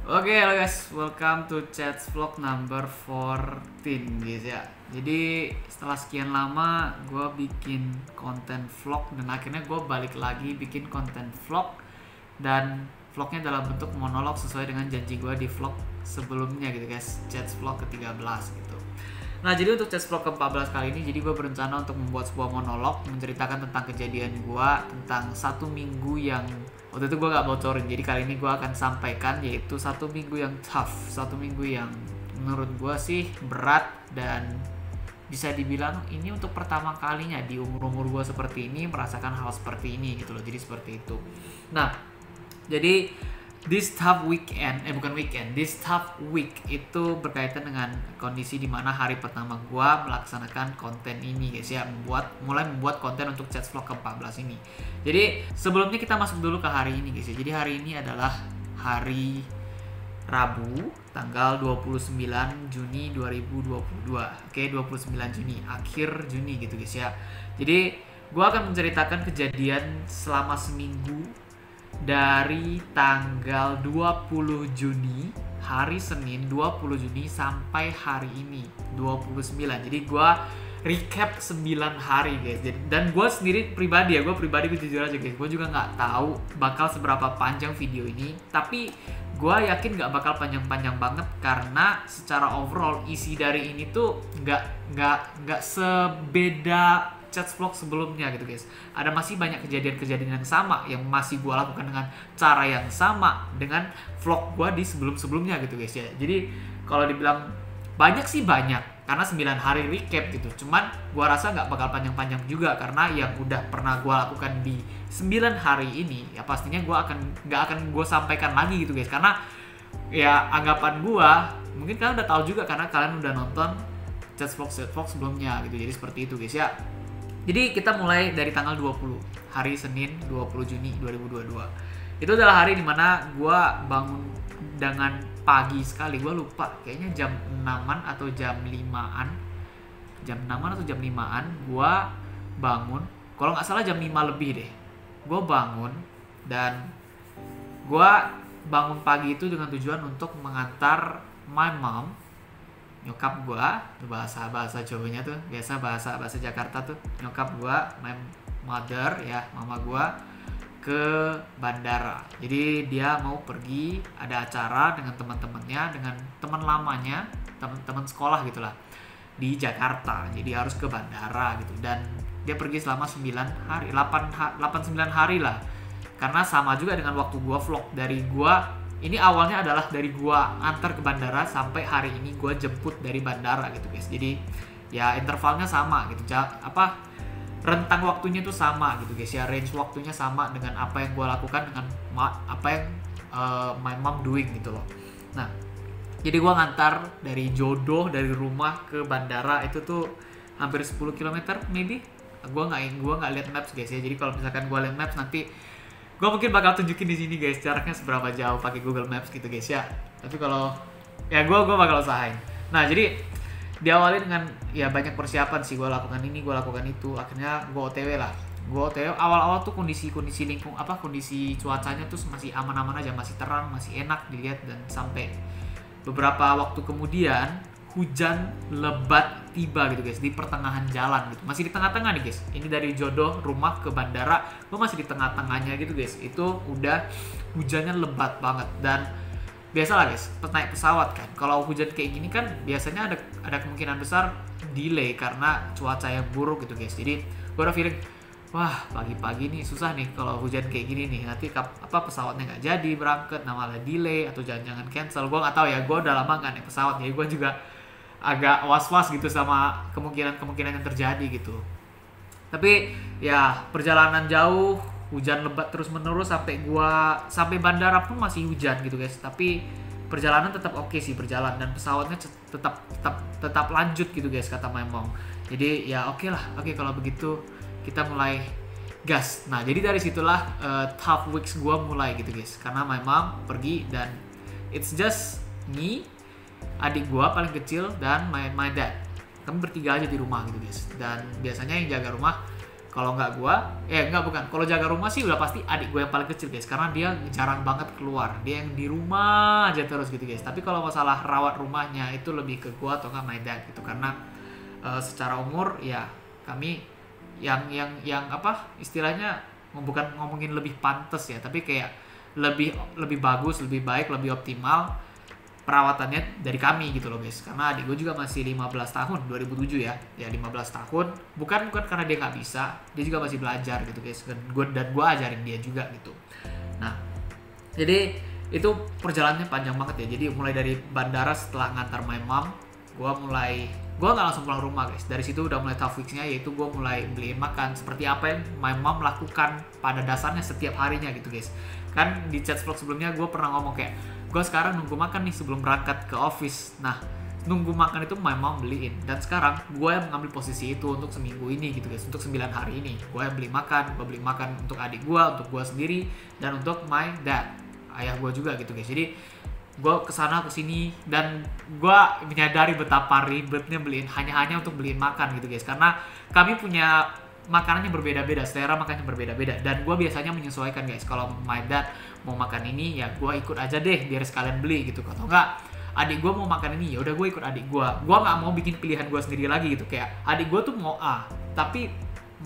Oke, halo guys, welcome to Chats Vlog number 14 guys ya. Jadi setelah sekian lama gue bikin konten vlog dan akhirnya gue balik lagi bikin konten vlog. Dan vlognya dalam bentuk monolog sesuai dengan janji gue di vlog sebelumnya gitu guys, Chats Vlog ke-13 gitu. Nah, jadi untuk Chats Vlog ke-14 kali ini, jadi gue berencana untuk membuat sebuah monolog menceritakan tentang kejadian gue tentang satu minggu yang waktu itu gue gak bocorin. Jadi kali ini gue akan sampaikan, yaitu satu minggu yang tough, satu minggu yang menurut gue sih berat, dan bisa dibilang ini untuk pertama kalinya di umur gue seperti ini merasakan hal seperti ini gitu loh. Jadi seperti itu. Nah, jadi this tough weekend, this tough week itu berkaitan dengan kondisi dimana hari pertama gua melaksanakan konten ini guys ya, mulai membuat konten untuk Chats Vlog ke-14 ini. Jadi sebelumnya kita masuk dulu ke hari ini guys ya. Jadi hari ini adalah hari Rabu, tanggal 29 Juni 2022. Oke, 29 Juni, akhir Juni gitu guys ya. Jadi gua akan menceritakan kejadian selama seminggu dari tanggal 20 Juni, hari Senin 20 Juni sampai hari ini 29. Jadi gue recap 9 hari guys. Dan gue sendiri pribadi ya, gue jujur aja guys, gue juga nggak tahu bakal seberapa panjang video ini. Tapi gue yakin nggak bakal panjang-panjang banget, karena secara overall isi dari ini tuh nggak sebeda Chats Vlog sebelumnya gitu guys. Ada masih banyak kejadian-kejadian yang sama yang masih gue lakukan dengan cara yang sama dengan vlog gue di sebelum-sebelumnya gitu guys ya. Jadi kalau dibilang banyak sih banyak, karena 9 hari recap gitu. Cuman gue rasa nggak bakal panjang-panjang juga, karena yang udah pernah gue lakukan di 9 hari ini ya pastinya nggak akan gue sampaikan lagi gitu guys. Karena ya anggapan gue, mungkin kalian udah tahu juga karena kalian udah nonton Chats Vlog sebelumnya gitu. Jadi seperti itu guys ya. Jadi kita mulai dari tanggal 20, hari Senin 20 Juni 2022. Itu adalah hari dimana gue bangun dengan pagi sekali. Gue lupa, kayaknya jam 6-an atau jam 5-an. Jam 6-an atau jam 5-an gue bangun. Kalau nggak salah jam 5 lebih deh. Gue bangun, dan gue bangun pagi itu dengan tujuan untuk mengantar my mom, nyokap gua, bahasa Jawanya tuh biasa bahasa Jakarta tuh, nyokap gua, my mother ya, mama gua, ke bandara. Jadi dia mau pergi, ada acara dengan teman-temannya, dengan teman lamanya, teman sekolah gitulah, di Jakarta. Jadi harus ke bandara gitu, dan dia pergi selama 9 hari, 8-9 hari lah. Karena sama juga dengan waktu gua vlog, dari gua ini awalnya adalah dari gua antar ke bandara sampai hari ini gua jemput dari bandara gitu guys. Jadi ya intervalnya sama gitu. Rentang waktunya tuh sama gitu guys ya. Range waktunya sama dengan apa yang gua lakukan, dengan apa yang my mom doing gitu loh. Nah, jadi gua ngantar dari Jodoh, dari rumah ke bandara itu tuh hampir 10 km maybe. Gua nggak lihat maps guys ya. Jadi kalau misalkan gua lihat maps nanti gue mungkin bakal tunjukin di sini guys jaraknya seberapa jauh pakai Google Maps gitu guys ya. Tapi kalau ya gue bakal usahain. Nah, jadi diawali dengan ya banyak persiapan sih, gue lakukan ini, gue lakukan itu. Akhirnya gue OTW lah. Gue OTW awal-awal tuh kondisi kondisi cuacanya tuh masih aman-aman aja, masih terang, masih enak dilihat, dan sampai beberapa waktu kemudian hujan lebat tiba gitu guys, di pertengahan jalan gitu. Masih di tengah-tengah nih guys. Ini dari Jodoh rumah ke bandara, gue masih di tengah-tengahnya gitu guys. Itu udah hujannya lebat banget. Dan biasalah guys, naik pesawat kan, kalau hujan kayak gini kan biasanya ada kemungkinan besar delay karena cuaca yang buruk gitu guys. Jadi gue udah feeling, wah pagi-pagi nih susah nih kalau hujan kayak gini nih, nanti pesawatnya nggak jadi berangkat, malah delay atau jangan-jangan cancel. Gue nggak tahu ya, gue udah lama nggak naik pesawat, jadi gue juga agak was-was gitu sama kemungkinan yang terjadi gitu. Tapi ya perjalanan jauh, hujan lebat terus-menerus sampai bandara pun masih hujan gitu guys. Tapi perjalanan tetap oke sih, berjalan, dan pesawatnya tetap lanjut gitu guys, kata my mom. Jadi ya oke kalau begitu kita mulai gas. Nah, jadi dari situlah tough weeks gue mulai gitu guys, karena my mom pergi dan it's just me, adik gue paling kecil, dan my dad. Kami bertiga aja di rumah gitu guys. Dan biasanya yang jaga rumah Kalau nggak gue, nggak bukan. Kalau jaga rumah sih udah pasti adik gue yang paling kecil guys, karena dia jarang banget keluar. Dia yang di rumah aja terus gitu guys. Tapi kalau masalah rawat rumahnya itu lebih ke gue atau nggak my dad gitu, karena secara umur ya kami yang apa istilahnya, bukan ngomongin lebih pantas ya, tapi kayak lebih bagus, lebih baik, lebih optimal perawatannya dari kami gitu loh guys. Karena adik gue juga masih 15 tahun, 2007 ya 15 tahun, bukan karena dia nggak bisa, dia juga masih belajar gitu guys, dan gue ajarin dia juga gitu. Nah jadi itu perjalanannya panjang banget ya. Jadi mulai dari bandara, setelah ngantar my mom, gue nggak langsung pulang rumah guys. Dari situ udah mulai tough weeks-nya, yaitu gue mulai beliin makan seperti apa yang my mom lakukan pada dasarnya setiap harinya gitu guys. Kan di chat vlog sebelumnya gue pernah ngomong kayak, gue sekarang nunggu makan nih sebelum berangkat ke office. Nah nunggu makan itu my mom beliin, dan sekarang gue yang mengambil posisi itu untuk seminggu ini gitu guys. Untuk 9 hari ini gue yang beli makan untuk adik gue, untuk gue sendiri, dan untuk my dad, ayah gue juga gitu guys. Jadi gue kesana kesini, dan gue menyadari betapa ribetnya beliin hanya untuk beliin makan gitu guys, karena kami punya makanannya berbeda-beda, selera makannya berbeda-beda, dan gue biasanya menyesuaikan guys. Kalau my dad mau makan ini ya gue ikut aja deh biar sekalian beli gitu. Atau enggak adik gue mau makan ini, ya udah gue ikut adik gue nggak mau bikin pilihan gue sendiri lagi gitu. Kayak adik gue tuh mau A, tapi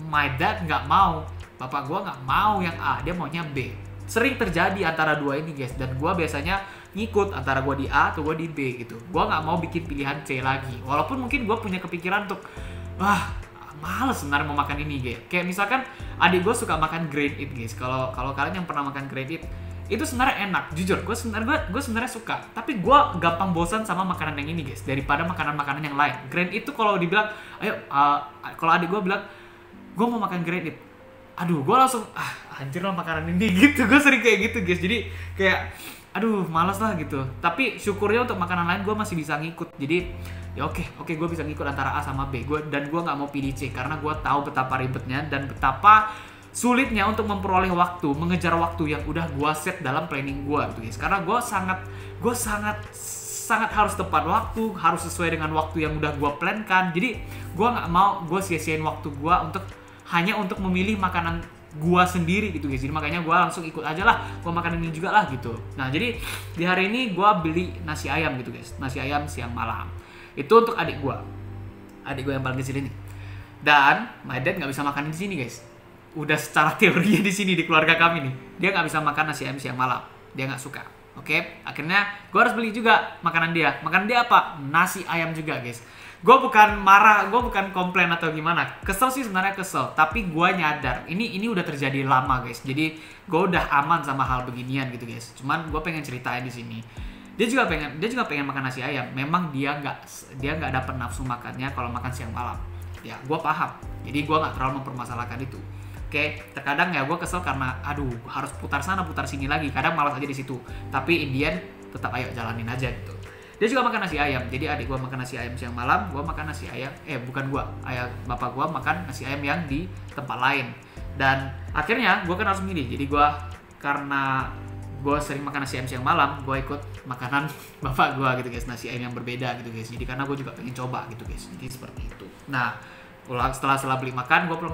my dad nggak mau, bapak gue nggak mau yang A, dia maunya B. Sering terjadi antara dua ini guys, dan gue biasanya ngikut antara gue di A atau gue di B gitu. Gue nggak mau bikin pilihan C lagi, walaupun mungkin gue punya kepikiran untuk males sebenarnya mau makan ini guys. Kayak misalkan adik gue suka makan grade it guys. Kalau kalian yang pernah makan grade it, itu sebenarnya enak, jujur gue sebenarnya suka, tapi gue gampang bosan sama makanan yang ini guys daripada makanan-makanan yang lain. Grade it tuh kalau dibilang ayo, kalau adik gue bilang gue mau makan grade it, aduh gue langsung anjir lah makanan ini gitu. Gue sering kayak gitu guys, jadi kayak aduh malas lah gitu. Tapi syukurnya untuk makanan lain gue masih bisa ngikut. Jadi ya oke gue bisa ngikut antara A sama B. Dan gue nggak mau pilih C karena gue tahu betapa ribetnya dan betapa sulitnya untuk memperoleh waktu, mengejar waktu yang udah gue set dalam planning gue gitu guys. Karena gue sangat harus tepat waktu, harus sesuai dengan waktu yang udah gue plankan. Jadi gue nggak mau gue sia-siain waktu gue hanya untuk memilih makanan gue sendiri gitu guys. Jadi makanya gue langsung ikut aja lah, gue makan ini juga lah gitu. Nah jadi di hari ini gue beli nasi ayam gitu guys, nasi ayam siang malam. Itu untuk adik gue yang paling kecil ini. Dan my dad nggak bisa makan di sini guys. Udah secara teorinya di sini di keluarga kami nih, dia nggak bisa makan nasi ayam siang malam, dia nggak suka. Oke, akhirnya gue harus beli juga makanan dia. Makanan dia apa? Nasi ayam juga guys. Gue bukan marah, gue bukan komplain atau gimana. Kesel sih sebenarnya kesel, tapi gue nyadar ini udah terjadi lama guys. Jadi gue udah aman sama hal beginian gitu guys. Cuman gue pengen ceritain di sini. Dia juga pengen makan nasi ayam. Memang dia nggak dapet nafsu makannya kalau makan siang malam. Ya gue paham. Jadi gue nggak terlalu mempermasalahkan itu. Oke, terkadang ya gue kesel karena harus putar sana putar sini lagi. Kadang malas aja di situ. Tapi Indian tetap ayo jalanin aja gitu. Dia juga makan nasi ayam. Jadi adik gue makan nasi ayam siang malam, gue makan nasi ayam. Bukan gue, bapak gue makan nasi ayam yang di tempat lain. Dan akhirnya gue kan harus milih. Jadi karena gue sering makan nasi ayam siang malam, gue ikut makanan bapak gue gitu guys, nasi ayam yang berbeda gitu guys. Jadi karena gue juga pengen coba gitu guys. Jadi seperti itu. Nah setelah beli makan, gue pulang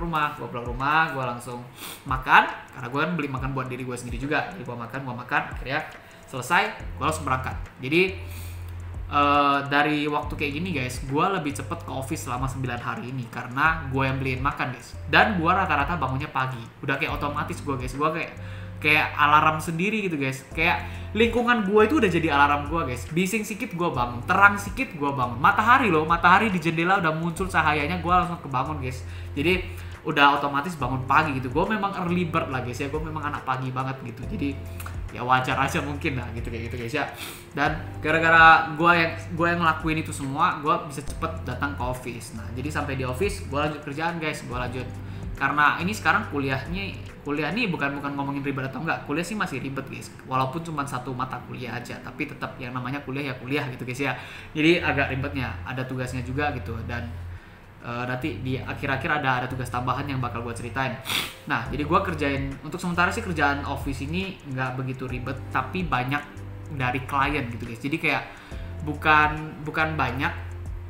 rumah, gue langsung makan, karena gue kan beli makan buat diri gue sendiri juga. Jadi gue makan, akhirnya selesai, gue langsung berangkat. Jadi dari waktu kayak gini guys, gue lebih cepet ke office selama 9 hari ini karena gue yang beliin makan guys. Dan gue rata-rata bangunnya pagi, udah kayak otomatis gue guys. Gue kayak alarm sendiri gitu guys. Kayak lingkungan gue itu udah jadi alarm gue guys. Bising sedikit gue bangun, terang sedikit gue bangun. Matahari di jendela udah muncul cahayanya, gue langsung kebangun guys. Jadi udah otomatis bangun pagi gitu. Gue memang early bird lah guys ya. Gue memang anak pagi banget gitu. Jadi ya wajar aja mungkin lah gitu kayak gitu guys ya. Dan gara-gara gue yang ngelakuin itu semua, gue bisa cepet datang ke office. Nah jadi sampai di office gue lanjut kerjaan guys. Gue lanjut karena ini sekarang kuliah nih bukan ngomongin ribet atau enggak. Kuliah sih masih ribet guys, walaupun cuma satu mata kuliah aja, tapi tetap yang namanya kuliah ya kuliah gitu guys ya. Jadi agak ribetnya, ada tugasnya juga gitu. Dan nanti di akhir-akhir ada tugas tambahan yang bakal gue ceritain. Nah jadi gue kerjain untuk sementara sih kerjaan office ini nggak begitu ribet, tapi banyak dari klien gitu guys. Jadi kayak bukan banyak,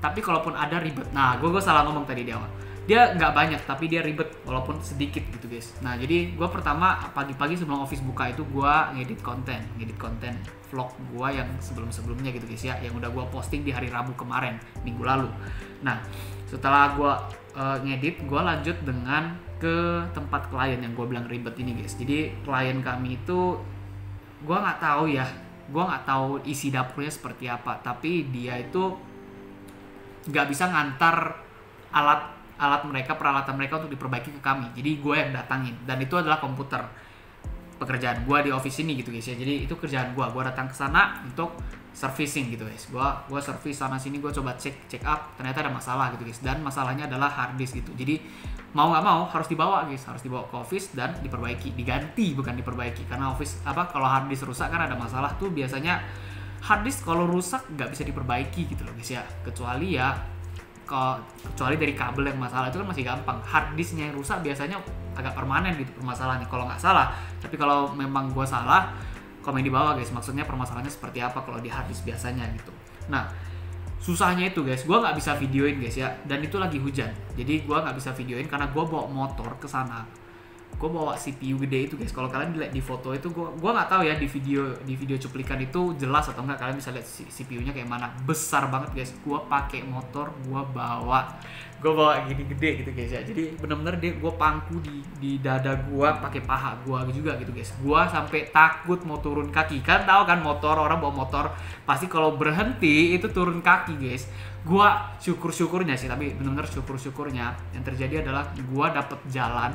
tapi kalaupun ada ribet. Nah gue salah ngomong tadi di awal. dia nggak banyak tapi dia ribet walaupun sedikit gitu guys. Nah jadi gue pertama pagi-pagi sebelum office buka itu gue ngedit konten vlog gue yang sebelumnya gitu guys ya, yang udah gue posting di hari Rabu kemarin, minggu lalu. Nah setelah gue ngedit, gue lanjut dengan ke tempat klien yang gue bilang ribet ini guys. Jadi klien kami itu gue nggak tahu isi dapurnya seperti apa, tapi dia itu nggak bisa ngantar peralatan mereka untuk diperbaiki ke kami. Jadi gue yang datangin, dan itu adalah komputer pekerjaan gue di office ini gitu guys ya. Jadi itu kerjaan gue datang ke sana untuk servicing gitu guys. Gue service sana sini, gue coba check up, ternyata ada masalah gitu guys, dan masalahnya adalah hard disk gitu. Jadi mau nggak mau harus dibawa guys, harus dibawa ke office dan diganti, bukan diperbaiki, karena office kalau hard disk rusak kan ada masalah tuh biasanya. Hard disk kalau rusak nggak bisa diperbaiki gitu loh guys ya, kecuali dari kabel yang masalah, itu kan masih gampang. Hard disknya yang rusak biasanya agak permanen gitu permasalahannya kalau nggak salah. Tapi kalau memang gue salah, komen di bawah guys, maksudnya permasalahannya seperti apa kalau di hard disk biasanya gitu. Nah susahnya itu guys, gue nggak bisa videoin guys ya, dan itu lagi hujan, jadi gue nggak bisa videoin karena gue bawa motor ke sana. Gue bawa CPU gede itu guys. Kalau kalian lihat di foto itu, gue nggak tahu ya di video cuplikan itu jelas atau enggak, kalian bisa lihat CPU-nya kayak mana, besar banget guys. Gue pakai motor, gue bawa gini gede gitu guys ya. Jadi bener-bener gue pangku di dada gue, pakai paha gue juga gitu guys. Gue sampai takut mau turun kaki. Kan tahu kan motor, orang bawa motor pasti kalau berhenti itu turun kaki guys. Gue syukur-syukurnya sih, tapi bener-bener syukur-syukurnya yang terjadi adalah gue dapet jalan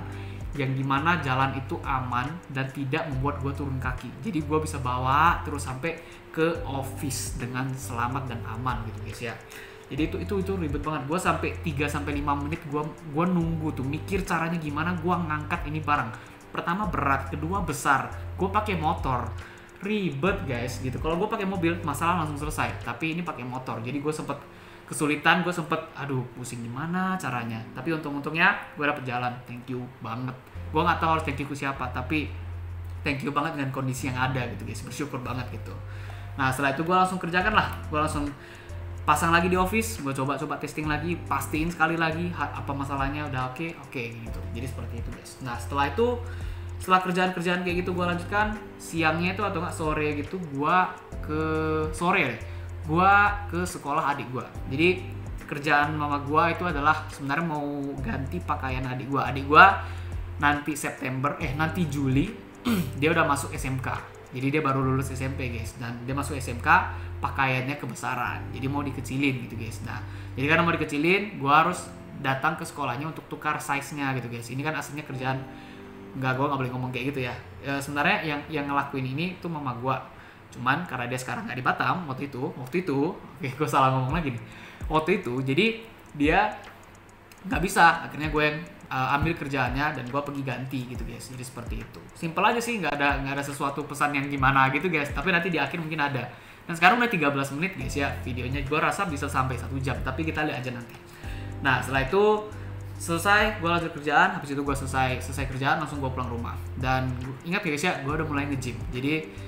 yang dimana jalan itu aman dan tidak membuat gue turun kaki. Jadi gue bisa bawa terus sampai ke office dengan selamat dan aman gitu guys ya. Jadi itu ribet banget. Gue sampai 3-5 menit gue nunggu tuh, mikir caranya gimana gue ngangkat ini barang. Pertama berat, kedua besar. Gue pakai motor, ribet guys gitu. Kalau gue pakai mobil masalah langsung selesai, tapi ini pakai motor. Jadi gue sempet kesulitan, gue sempet aduh pusing gimana caranya, tapi untungnya gue dapet jalan. Thank you banget, gue nggak tahu harus thank you ke siapa, tapi thank you banget dengan kondisi yang ada gitu guys, bersyukur banget gitu. Nah setelah itu gue langsung kerjakan lah, gue langsung pasang lagi di office, gue coba testing lagi, pastiin sekali lagi apa masalahnya, udah oke gitu. Jadi seperti itu guys. Nah setelah kerjaan kayak gitu gue lanjutkan siangnya itu atau nggak sore gitu, gue ke sekolah adik gue. Jadi kerjaan mama gue itu adalah sebenarnya mau ganti pakaian adik gue. Adik gue nanti Juli dia udah masuk SMK. Jadi dia baru lulus SMP guys, dan dia masuk SMK pakaiannya kebesaran. Jadi mau dikecilin gitu guys. Nah jadi karena mau dikecilin, gue harus datang ke sekolahnya untuk tukar size-nya gitu guys. Ini kan aslinya kerjaan, gue nggak boleh ngomong kayak gitu ya. Sebenarnya yang ngelakuin ini tuh mama gue. Cuman karena dia sekarang nggak di Batam waktu itu, oke gue salah ngomong lagi nih. Waktu itu jadi dia nggak bisa, akhirnya gue yang ambil kerjaannya dan gue pergi ganti gitu guys. Jadi seperti itu, simpel aja sih, nggak ada sesuatu pesan yang gimana gitu guys, tapi nanti di akhir mungkin ada. Dan sekarang udah 13 menit guys ya videonya, gue rasa bisa sampai 1 jam, tapi kita lihat aja nanti. Nah setelah itu selesai, gue lanjut kerjaan. Habis itu gue selesai kerjaan langsung gue pulang rumah. Dan ingat ya guys ya, gue udah mulai nge-gym. Jadi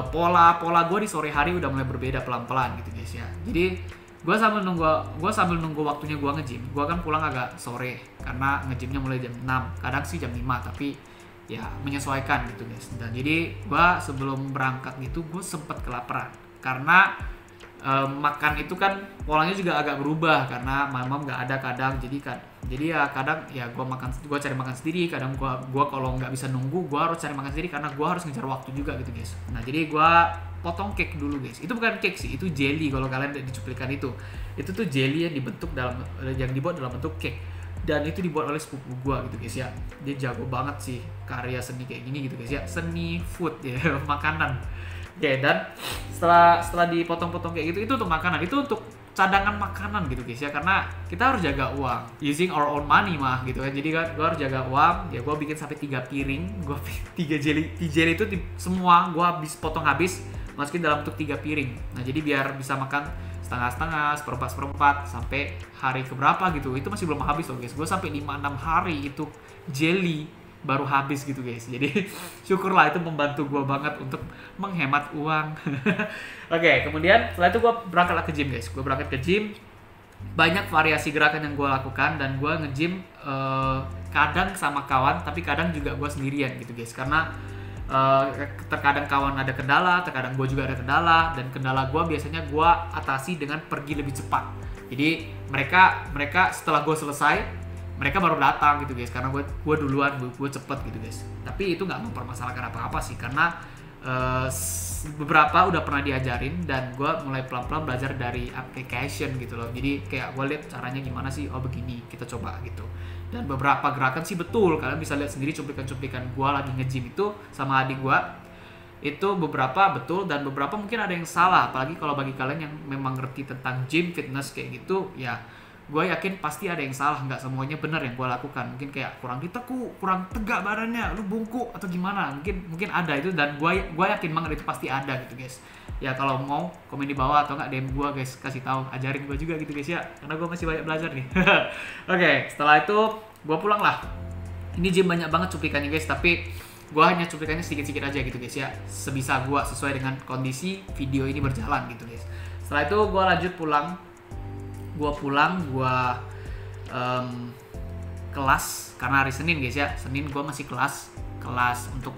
pola gue di sore hari udah mulai berbeda pelan-pelan gitu guys ya. Jadi gue sambil nunggu waktunya gue nge-gym, gue kan pulang agak sore karena nge-gymnya mulai jam 6, kadang sih jam 5, tapi ya menyesuaikan gitu guys. Dan jadi gue sebelum berangkat gitu gue sempet kelaparan karena makan itu kan polanya juga agak berubah karena mama nggak ada kadang. Jadi ya kadang ya gue cari makan sendiri, kadang gue kalau nggak bisa nunggu gue harus cari makan sendiri karena gue harus ngejar waktu juga gitu guys. Nah jadi gue potong cake dulu guys. Itu bukan cake sih, itu jelly. Kalau kalian lihat di cuplikan itu tuh jelly yang dibuat dalam bentuk cake, dan itu dibuat oleh sepupu gue gitu guys ya. Dia jago banget sih karya seni kayak gini gitu guys ya, seni food ya makanan. Oke, dan setelah dipotong-potong kayak gitu, itu untuk makanan, itu untuk cadangan makanan gitu guys ya, karena kita harus jaga uang, using our own money mah gitu kan. Jadi kan gue harus jaga uang ya, gue bikin sampai 3 piring, gue 3 jelly itu semua gue potong habis, masukin dalam bentuk 3 piring. Nah jadi biar bisa makan setengah-setengah, seperempat sampai hari keberapa gitu, itu masih belum habis loh guys. Gue sampai 5-6 hari itu jelly baru habis gitu guys. Jadi syukurlah itu membantu gue banget untuk menghemat uang. Oke, kemudian setelah itu gue berangkat ke gym guys. Gue berangkat ke gym, banyak variasi gerakan yang gue lakukan, dan gue nge-gym kadang sama kawan, tapi kadang juga gue sendirian gitu guys, karena terkadang kawan ada kendala, terkadang gue juga ada kendala, dan kendala gue biasanya gue atasi dengan pergi lebih cepat. Jadi mereka setelah gue selesai, mereka baru datang gitu guys, karena gue duluan, gue cepet gitu guys. Tapi itu nggak mempermasalahkan apa-apa sih, karena beberapa udah pernah diajarin, dan gue mulai pelan-pelan belajar dari application gitu loh. Jadi kayak gue lihat caranya gimana sih, oh begini, kita coba gitu. Dan beberapa gerakan sih betul, kalian bisa lihat sendiri cuplikan-cuplikan gue lagi nge-gym itu sama adik gue, itu beberapa betul dan beberapa mungkin ada yang salah. Apalagi kalau bagi kalian yang memang ngerti tentang gym, fitness kayak gitu, ya gue yakin pasti ada yang salah, nggak semuanya benar yang gue lakukan. Mungkin kayak kurang ditekuk, kurang tegak badannya, lu bungkuk atau gimana, mungkin ada itu, dan gue yakin banget itu pasti ada gitu guys. Ya kalau mau komen di bawah atau nggak DM gue guys, kasih tahu, ajarin gue juga gitu guys ya, karena gue masih banyak belajar nih. Oke, setelah itu gue pulang lah. Ini gym banyak banget cuplikannya guys, tapi gue hanya cuplikannya sedikit-sedikit aja gitu guys ya, sebisa gue sesuai dengan kondisi video ini berjalan gitu guys. Setelah itu gue lanjut pulang. Gue kelas, karena hari Senin guys ya, Senin gue masih kelas untuk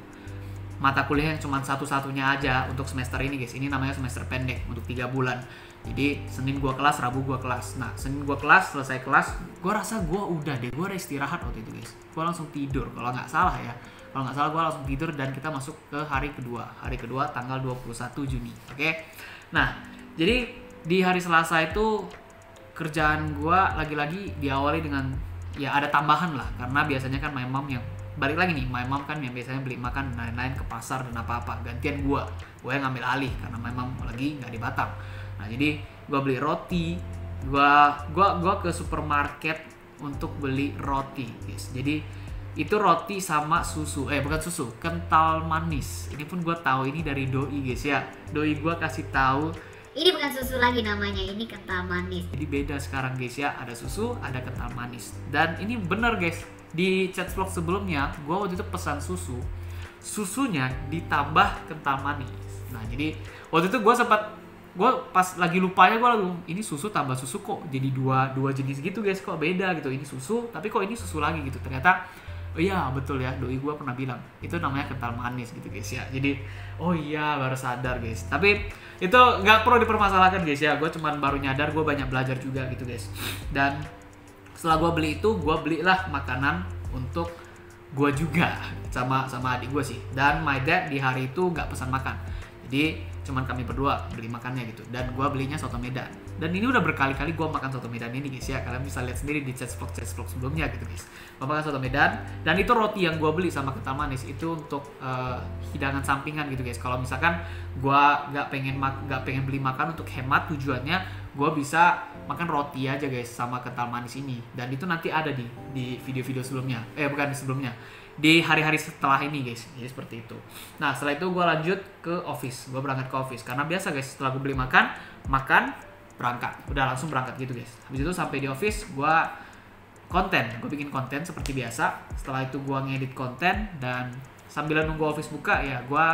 mata kuliah yang cuma satu-satunya aja untuk semester ini guys. Ini namanya semester pendek untuk 3 bulan. Jadi Senin gue kelas, Rabu gue kelas. Nah Senin gue kelas, selesai kelas, gue rasa gue udah deh, gue istirahat waktu itu guys. Gue langsung tidur kalau nggak salah ya. Kalau nggak salah gue langsung tidur, dan kita masuk ke hari kedua tanggal 21 Juni. Oke. Nah jadi di hari Selasa itu kerjaan gue lagi-lagi diawali dengan ya ada tambahan lah, karena biasanya kan my mom yang balik lagi nih, my mom kan yang biasanya beli makan dan lain-lain ke pasar dan apa-apa, gantian gue yang ngambil alih karena my mom lagi nggak di Batam. Nah jadi gue beli roti, gue ke supermarket untuk beli roti guys. Jadi itu roti sama susu, bukan susu, kental manis. Ini pun gue tahu ini dari doi guys ya, doi gue kasih tahu. Ini bukan susu lagi namanya, ini kental manis. Jadi beda sekarang guys ya, ada susu, ada kental manis. Dan ini bener guys, di chat vlog sebelumnya, gue waktu itu pesan susunya ditambah kental manis. Nah jadi waktu itu gue pas lagi lupanya, gue lalu ini susu tambah susu kok jadi dua jenis gitu guys, kok beda gitu. Ini susu, tapi kok ini susu lagi gitu. Ternyata oh iya betul ya, doi gue pernah bilang itu namanya kental manis gitu guys ya. Jadi oh iya baru sadar guys. Tapi itu nggak perlu dipermasalahkan guys ya. Gue cuman baru nyadar, gue banyak belajar juga gitu guys. Dan setelah gue beli itu, gue belilah makanan untuk gue juga sama adik gue sih. Dan my dad di hari itu nggak pesan makan. Jadi cuman kami berdua beli makannya gitu. Dan gue belinya soto Medan. Dan ini udah berkali-kali gue makan soto Medan ini guys ya. Kalian bisa lihat sendiri di chat vlog sebelumnya gitu guys. Gue makan soto Medan. Dan itu roti yang gue beli sama kental manis itu untuk hidangan sampingan gitu guys. Kalau misalkan gue nggak pengen beli makan untuk hemat, tujuannya gue bisa makan roti aja guys sama kental manis ini. Dan itu nanti ada di video-video sebelumnya. Bukan di sebelumnya, di hari-hari setelah ini guys. Jadi seperti itu. Nah setelah itu gue lanjut ke office. Gue berangkat ke office karena biasa guys, setelah gue beli makan berangkat, udah langsung berangkat gitu guys. Habis itu sampai di office gue bikin konten seperti biasa. Setelah itu gue ngedit konten, dan sambil nunggu office buka ya gue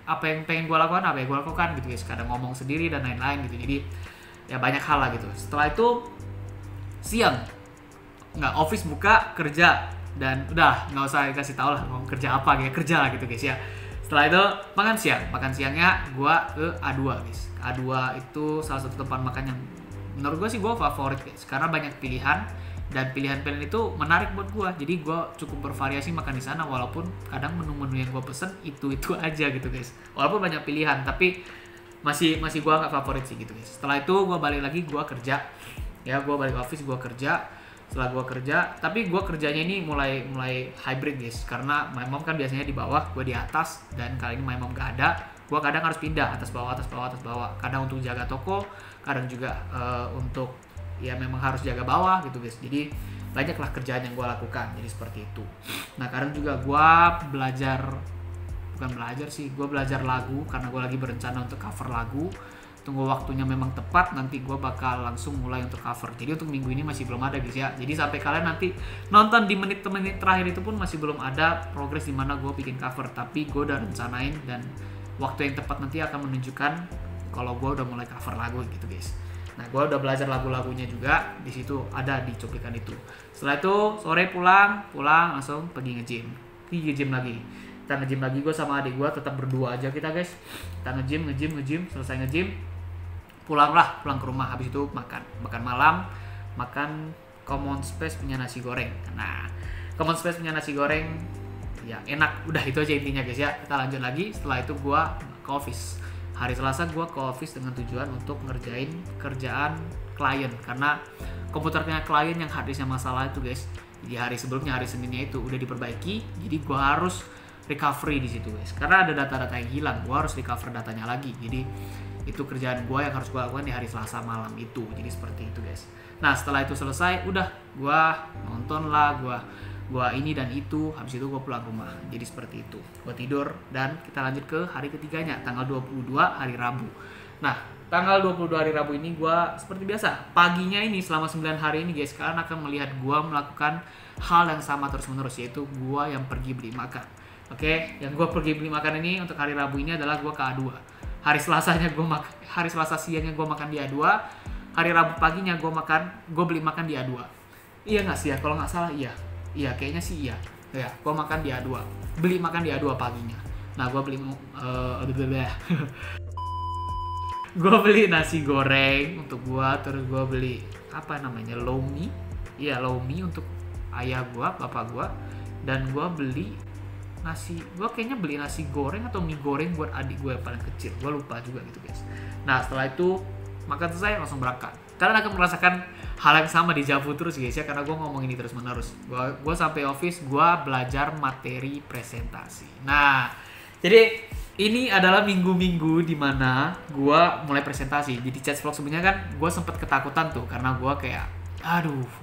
apa yang pengen gue lakukan gitu guys. Kadang ngomong sendiri dan lain-lain gitu. Jadi ya banyak hal lah gitu. Setelah itu siang, office buka, kerja, dan udah nggak usah kasih tau lah mau kerja apa, kayak kerja lah gitu guys ya. Setelah itu makan siangnya gue ke A2 guys. A2 itu salah satu tempat makan yang menurut gue sih gue favorit guys, karena banyak pilihan, dan pilihan-pilihan itu menarik buat gue. Jadi gue cukup bervariasi makan di sana, walaupun kadang menu-menu yang gue pesen itu aja gitu guys. Walaupun banyak pilihan, tapi masih gue nggak favorit sih gitu guys. Setelah itu gue balik lagi, gue kerja ya, gue balik office, gue kerja. Setelah gue kerja, tapi gue kerjanya ini mulai hybrid guys, karena my mom kan biasanya di bawah, gue di atas, dan kali ini my mom gak ada. Gue kadang harus pindah atas bawah, kadang untuk jaga toko, kadang juga untuk ya memang harus jaga bawah gitu guys. Jadi banyaklah kerjaan yang gue lakukan, jadi seperti itu. Nah kadang juga gue belajar lagu, karena gue lagi berencana untuk cover lagu. Tunggu waktunya memang tepat, nanti gue bakal langsung mulai untuk cover. Jadi untuk minggu ini masih belum ada guys ya. Jadi sampai kalian nanti nonton di menit-menit terakhir itu pun masih belum ada progres dimana gue bikin cover. Tapi gue udah rencanain, dan waktu yang tepat nanti akan menunjukkan kalau gue udah mulai cover lagu gitu guys. Nah, gue udah belajar lagu-lagunya juga di situ, ada di cuplikan itu. Setelah itu sore pulang langsung pergi nge-gym lagi. Kita nge-gym lagi, gue sama adik gue tetap berdua aja kita guys. Kita nge-gym, selesai nge-gym pulang ke rumah. Habis itu makan malam, makan Common Space punya nasi goreng. Nah, Common Space punya nasi goreng ya enak, udah itu aja intinya guys ya. Kita lanjut lagi. Setelah itu gue ke office. Hari Selasa gue ke office dengan tujuan untuk ngerjain kerjaan klien, karena komputernya klien yang harddisknya masalah itu guys. Jadi hari sebelumnya, hari Seninnya itu udah diperbaiki, jadi gue harus recovery di situ guys, karena ada data-data yang hilang, gue harus recover datanya lagi. Jadi itu kerjaan gue yang harus gue lakukan di hari Selasa malam itu. Jadi seperti itu guys. Nah, setelah itu selesai, udah gue nonton lah, gue ini dan itu, habis itu gue pulang rumah. Jadi seperti itu, gue tidur dan kita lanjut ke hari ketiganya, tanggal 22 hari Rabu. Nah, tanggal 22 hari Rabu ini gue seperti biasa, paginya ini selama 9 hari ini guys, kalian akan melihat gue melakukan hal yang sama terus menerus, yaitu gue yang pergi beli makan. Oke, yang gue pergi beli makan ini untuk hari Rabu ini adalah gue ke A2. Hari Selasa siangnya gue makan di A2, hari Rabu paginya gue beli makan di A2. Iya nggak sih ya, kalau nggak salah iya kayaknya sih iya. Ya, gue makan di A2, beli makan di A2 paginya. Nah, gue beli gue beli nasi goreng untuk gue, terus gue beli lomi. Iya, lomi untuk ayah gue, bapak gue, dan gue beli gue kayaknya beli nasi goreng atau mie goreng buat adik gue yang paling kecil, gue lupa juga gitu guys. Nah, setelah itu makan selesai langsung berangkat. Kalian akan merasakan hal yang sama di Javu terus guys ya, karena gue ngomong ini terus menerus. Gue sampai office, gue belajar materi presentasi. Nah, jadi ini adalah minggu-minggu dimana gue mulai presentasi. Jadi Cats Vlog sebenarnya kan gue sempat ketakutan tuh, karena gue kayak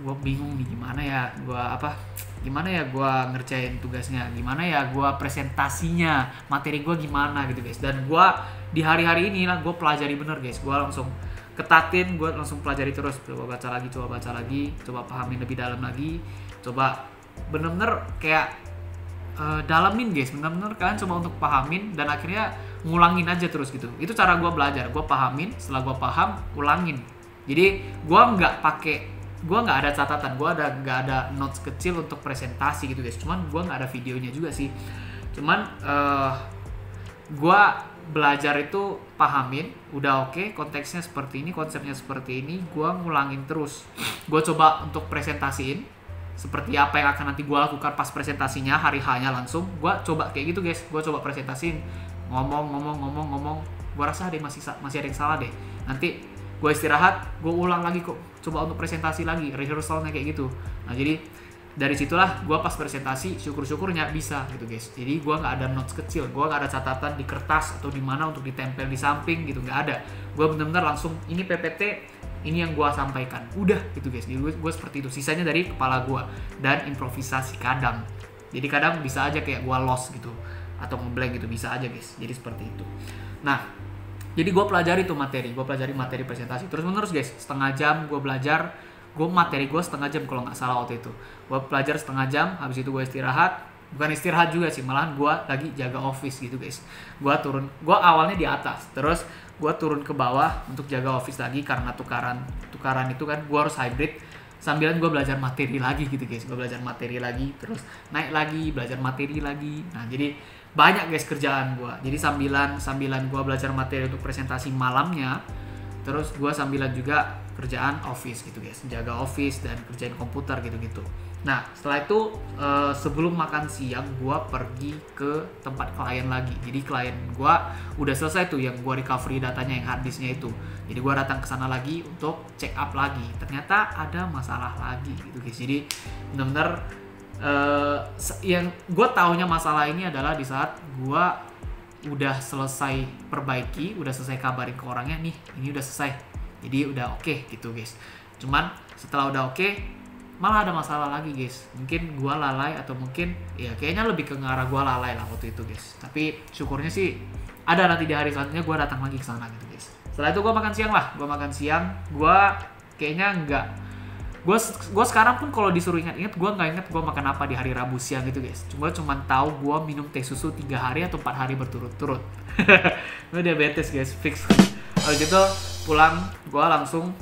gue bingung nih gimana ya gue ngerjain tugasnya, gimana ya gue presentasinya, materi gue gimana gitu guys. Dan gue di hari-hari ini lah gue pelajari bener guys, gue langsung ketatin, gue langsung pelajari terus, coba baca lagi, coba pahamin lebih dalam lagi, coba bener-bener kayak dalamin guys, bener-bener kalian coba untuk pahamin dan akhirnya ngulangin aja terus gitu. Itu cara gue belajar, gue pahamin, setelah gue paham ulangin. Jadi gue nggak ada catatan, gue nggak ada notes kecil untuk presentasi gitu guys. Cuman gue nggak ada videonya juga sih. Cuman gue belajar itu pahamin, udah oke, konteksnya seperti ini, konsepnya seperti ini, gue ngulangin terus. Gue coba untuk presentasiin seperti apa yang akan nanti gue lakukan pas presentasinya, hari H-nya langsung. Gue coba kayak gitu guys, gue coba presentasiin, ngomong. Gue rasa masih ada yang salah deh. Nanti gue istirahat, gue ulang lagi kok, coba untuk presentasi lagi, rehearsalnya kayak gitu. Nah, jadi dari situlah gue pas presentasi syukur-syukurnya bisa gitu guys. Jadi gue nggak ada notes kecil, gue nggak ada catatan di kertas atau di mana untuk ditempel di samping gitu, nggak ada. Gue benar-benar langsung ini PPT, ini yang gue sampaikan, udah gitu guys. Jadi gue seperti itu, sisanya dari kepala gue dan improvisasi kadang. Jadi kadang bisa aja kayak gue lost gitu atau ngeblank gitu, bisa aja guys. Jadi seperti itu. Nah, jadi gue pelajari materi presentasi terus menerus guys. Setengah jam gue belajar, materi gue setengah jam kalau nggak salah waktu itu. Gue belajar setengah jam, habis itu gue istirahat. Bukan istirahat juga sih, malahan gue lagi jaga office gitu guys. Gue awalnya di atas, terus gue turun ke bawah untuk jaga office lagi karena tukaran itu kan gue harus hybrid. Sambilan gue belajar materi lagi gitu guys. Gue belajar materi lagi, terus naik lagi, belajar materi lagi. Nah, jadi banyak guys kerjaan gue. Jadi sambilan gue belajar materi untuk presentasi malamnya, terus gue sambilan juga kerjaan office gitu guys, jaga office dan kerjain komputer gitu-gitu. Nah, setelah itu sebelum makan siang gue pergi ke tempat klien lagi. Jadi klien gue udah selesai tuh yang gue recovery datanya, yang harddisknya itu. Jadi gue datang ke sana lagi untuk check up lagi. Ternyata ada masalah lagi gitu guys. Jadi benar-benar yang gue taunya masalah ini adalah di saat gue udah selesai perbaiki, udah selesai kabarin ke orangnya, nih ini udah selesai, jadi udah oke gitu guys. Cuman setelah udah oke, malah ada masalah lagi guys. Mungkin gue lalai atau mungkin ya kayaknya lebih ke ngarah gue lalai lah waktu itu guys. Tapi syukurnya sih ada, nanti di hari selanjutnya gue datang lagi ke sana gitu guys. Setelah itu gue makan siang, gue kayaknya enggak. Gue sekarang pun kalau disuruh ingat-ingat, gue nggak ingat gue makan apa di hari Rabu siang gitu guys. Cuma tahu gue minum teh susu 3 hari atau 4 hari berturut-turut. Gue diabetes guys, fix. Habis itu pulang gue langsung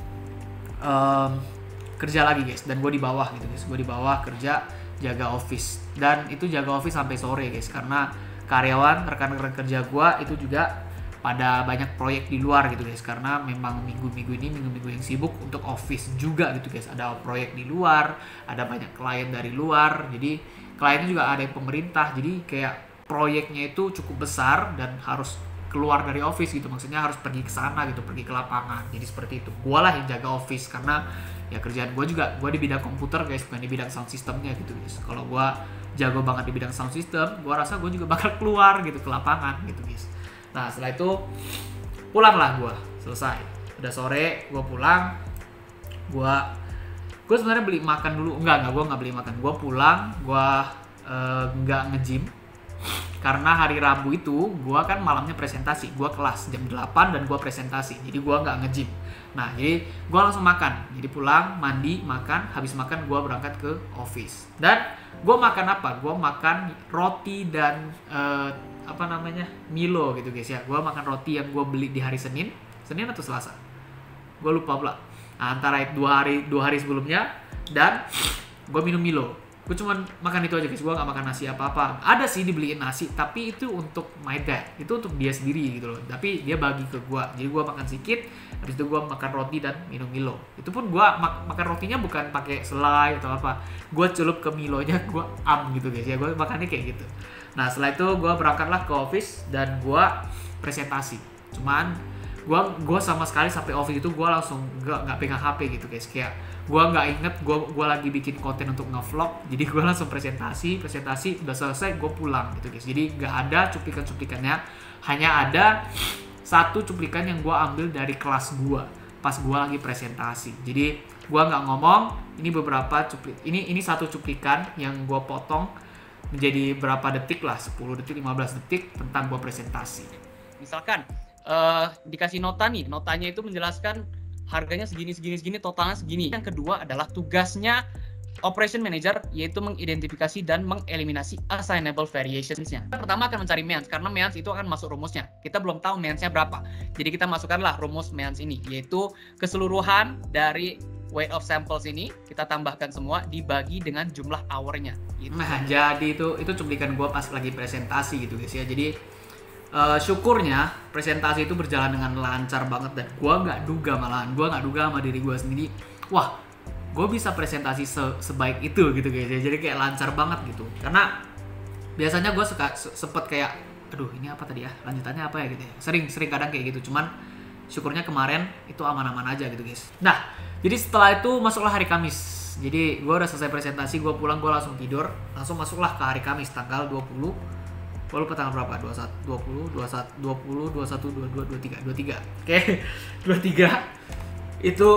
kerja lagi guys, dan gue di bawah gitu guys, gue di bawah kerja jaga office, dan itu jaga office sampai sore guys, karena karyawan rekan-rekan kerja gue itu juga pada banyak proyek di luar gitu guys, karena memang minggu-minggu ini minggu-minggu yang sibuk untuk office juga gitu guys, ada proyek di luar, ada banyak klien dari luar, jadi kliennya juga ada yang pemerintah, jadi kayak proyeknya itu cukup besar dan harus keluar dari office gitu, maksudnya harus pergi ke sana gitu, pergi ke lapangan, jadi seperti itu. Gue lah yang jaga office karena ya kerjaan gue juga, gue di bidang komputer guys, bukan di bidang sound systemnya gitu guys. Kalau gue jago banget di bidang sound system, gue rasa gue juga bakal keluar gitu ke lapangan gitu guys. Nah setelah itu pulanglah gue, selesai, udah sore gue pulang, gue sebenarnya beli makan dulu, enggak gue nggak beli makan, gue pulang, gue nggak nge-gym karena hari Rabu itu gue kan malamnya presentasi, gue kelas jam 8 dan gue presentasi, jadi gue nggak nge-gym. Nah jadi gue langsung makan, jadi pulang mandi makan, habis makan gue berangkat ke office. Dan gue makan apa? Gue makan roti dan Milo gitu guys ya. Gue makan roti yang gue beli di hari Senin atau Selasa, gue lupa pula. Nah, antara dua hari sebelumnya, dan gue minum Milo. Gue cuma makan itu aja guys, gue gak makan nasi apa-apa. Ada sih dibeliin nasi, tapi itu untuk my dad, itu untuk dia sendiri gitu loh, tapi dia bagi ke gue, jadi gue makan sedikit, habis itu gue makan roti dan minum Milo. Itu pun gue makan rotinya bukan pakai selai atau apa, gue celup ke Milonya, gue gitu guys ya, gue makannya kayak gitu. Nah setelah itu gue berangkatlah ke office dan gue presentasi. Cuman gue sama sekali sampai office itu gue langsung nggak pegang HP gitu guys, kayak gue nggak inget gue lagi bikin konten untuk ngevlog, jadi gue langsung presentasi udah selesai gue pulang gitu guys. Jadi nggak ada cuplikannya, hanya ada satu cuplikan yang gue ambil dari kelas gue pas gue lagi presentasi. Jadi gue nggak ngomong, ini beberapa ini satu cuplikan yang gue potong menjadi berapa detik lah, 10 detik 15 detik tentang gue presentasi. Misalkan dikasih nota nih, notanya itu menjelaskan harganya segini, totalnya segini. Yang kedua adalah tugasnya Operation Manager, yaitu mengidentifikasi dan mengeliminasi assignable variations-nya. Pertama akan mencari means, karena means itu akan masuk rumusnya. Kita belum tahu means-nya berapa. Jadi kita masukkanlah rumus means ini, yaitu keseluruhan dari weight of samples ini, kita tambahkan semua, dibagi dengan jumlah hour-nya. Gitu. Nah, jadi itu cuplikan gue pas lagi presentasi gitu guys ya. Jadi syukurnya presentasi itu berjalan dengan lancar banget, dan gue nggak duga sama diri gue sendiri, wah gue bisa presentasi sebaik itu gitu guys ya. Jadi kayak lancar banget gitu, karena biasanya gue sempet kayak aduh ini apa tadi ya, lanjutannya apa ya gitu ya, sering kadang kayak gitu. Cuman syukurnya kemarin itu aman-aman aja gitu guys. Nah jadi setelah itu masuklah hari Kamis. Jadi gue udah selesai presentasi, gue pulang, gue langsung tidur, langsung masuklah ke hari Kamis tanggal 20. Gue lupa tanggal berapa, 20, 21, 22, 23. Oke, 23 itu